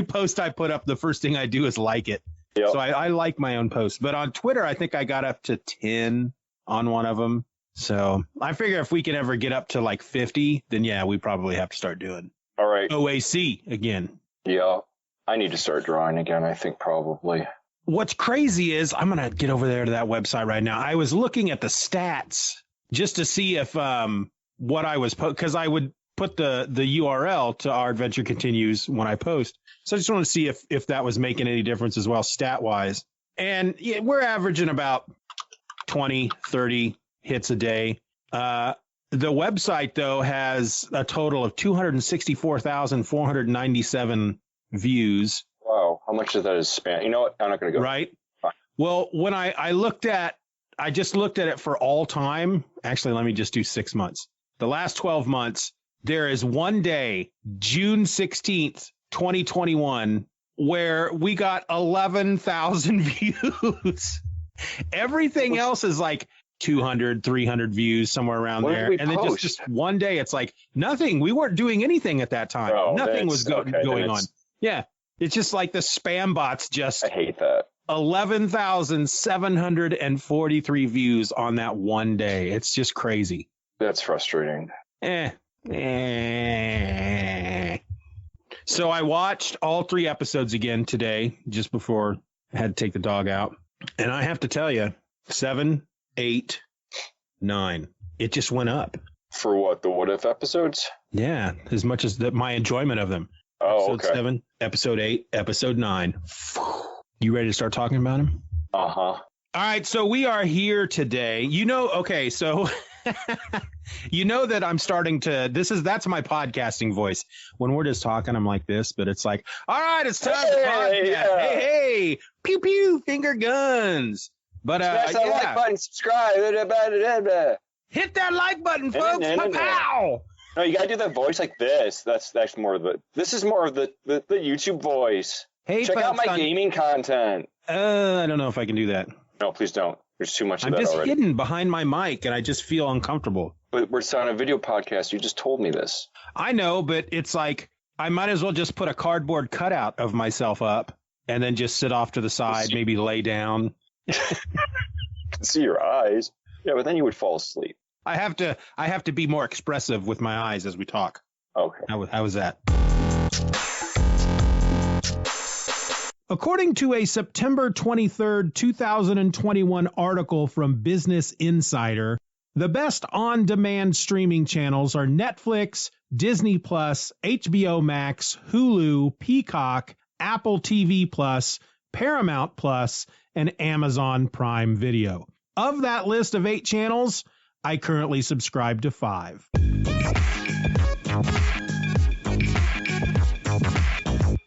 post I put up. The first thing I do is like it. Yep. So I like my own posts. But on Twitter, I think I got up to 10 on one of them. So I figure if we can ever get up to like 50, then yeah, we probably have to start doing all right. OAC again. Yeah. I need to start drawing again, I think probably. What's crazy is I'm going to get over there to that website right now. I was looking at the stats just to see if what I was because I would put the URL to Our Adventure Continues when I post. So I just want to see if that was making any difference as well, stat wise. And yeah, we're averaging about 20, 30 hits a day. The website, though, has a total of 264,497 views. Wow. How much of that is spam? You know what? I'm not going to go. Right. Well, when I just looked at it for all time. Actually, let me just do 6 months. The last 12 months, there is one day, June 16th, 2021, where we got 11,000 views. Everything else is like 200, 300 views, somewhere around there. And then just one day, it's like nothing. We weren't doing anything at that time. Oh, nothing was going on. Yeah. It's just like the spam bots just. I hate that. 11,743 views on that one day. It's just crazy. That's frustrating. So I watched all 3 episodes again today, just before I had to take the dog out. And I have to tell you, 7, 8, 9. It just went up. For what? The What If episodes? Yeah, as much as my enjoyment of them. Oh, episode 7, episode 8, episode 9. You ready to start talking about him? Uh-huh. All right, so we are here today. Okay, so you know that I'm starting to, that's my podcasting voice. When we're just talking, I'm like this, but it's like, all right, it's time to podcast. Yeah. Hey, pew, pew, finger guns. But, smash that like button, subscribe. Hit that like button, folks. Pow! No, you gotta do that voice like this. That's more of this is more of the YouTube voice. Hey, check out my gaming content. I don't know if I can do that. No, please don't. There's too much of that already. I'm just hidden behind my mic, and I just feel uncomfortable. But we're on a video podcast. You just told me this. I know, but it's like I might as well just put a cardboard cutout of myself up and then just sit off to the side, maybe lay down. I can see your eyes. Yeah, but then you would fall asleep. I have to be more expressive with my eyes as we talk. Okay. How was that? According to a September 23rd, 2021 article from Business Insider, the best on-demand streaming channels are Netflix, Disney+, HBO Max, Hulu, Peacock, Apple TV+, Paramount+, and Amazon Prime Video. Of that list of 8 channels, I currently subscribe to 5.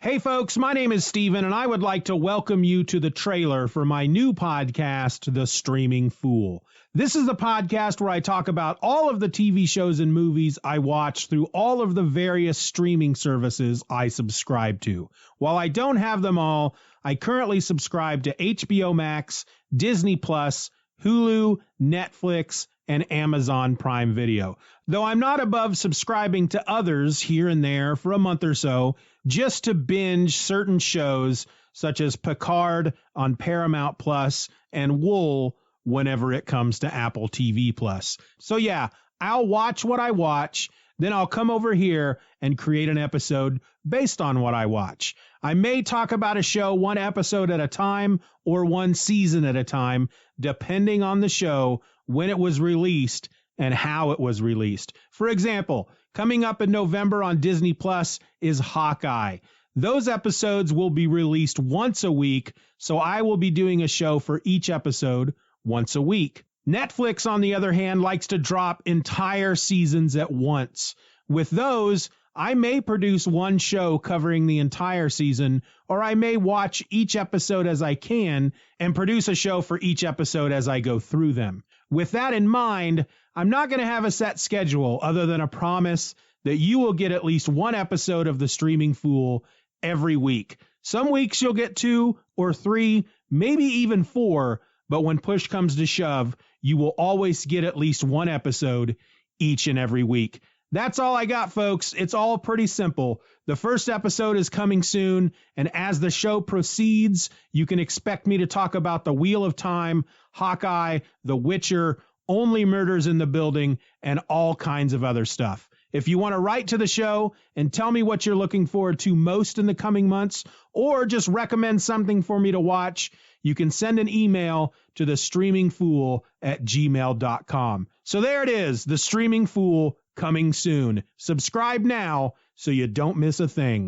Hey Hey folks, my name is Steven, and I would like to welcome you to the trailer for my new podcast, The Streaming Fool. This is the podcast where I talk about all of the TV shows and movies I watch through all of the various streaming services I subscribe to. While I don't have them all, I currently subscribe to HBO Max, Disney Plus, Hulu, Netflix, and Amazon Prime Video. Though I'm not above subscribing to others here and there for a month or so, just to binge certain shows such as Picard on Paramount Plus and Wool whenever it comes to Apple TV Plus. So yeah, I'll watch what I watch, then I'll come over here and create an episode based on what I watch. I may talk about a show one episode at a time or one season at a time, depending on the show, when it was released, and how it was released. For example, coming up in November on Disney Plus is Hawkeye. Those episodes will be released once a week, so I will be doing a show for each episode once a week. Netflix, on the other hand, likes to drop entire seasons at once. With those, I may produce one show covering the entire season, or I may watch each episode as I can and produce a show for each episode as I go through them. With that in mind, I'm not going to have a set schedule other than a promise that you will get at least one episode of The Streaming Fool every week. Some weeks you'll get 2 or 3, maybe even 4, but when push comes to shove, you will always get at least one episode each and every week. That's all I got, folks. It's all pretty simple. The first episode is coming soon, and as the show proceeds, you can expect me to talk about The Wheel of Time, Hawkeye, The Witcher, Only Murders in the Building, and all kinds of other stuff. If you want to write to the show and tell me what you're looking forward to most in the coming months, or just recommend something for me to watch, you can send an email to thestreamingfool@gmail.com. So there it is, The Streaming Fool, coming soon. Subscribe now so you don't miss a thing.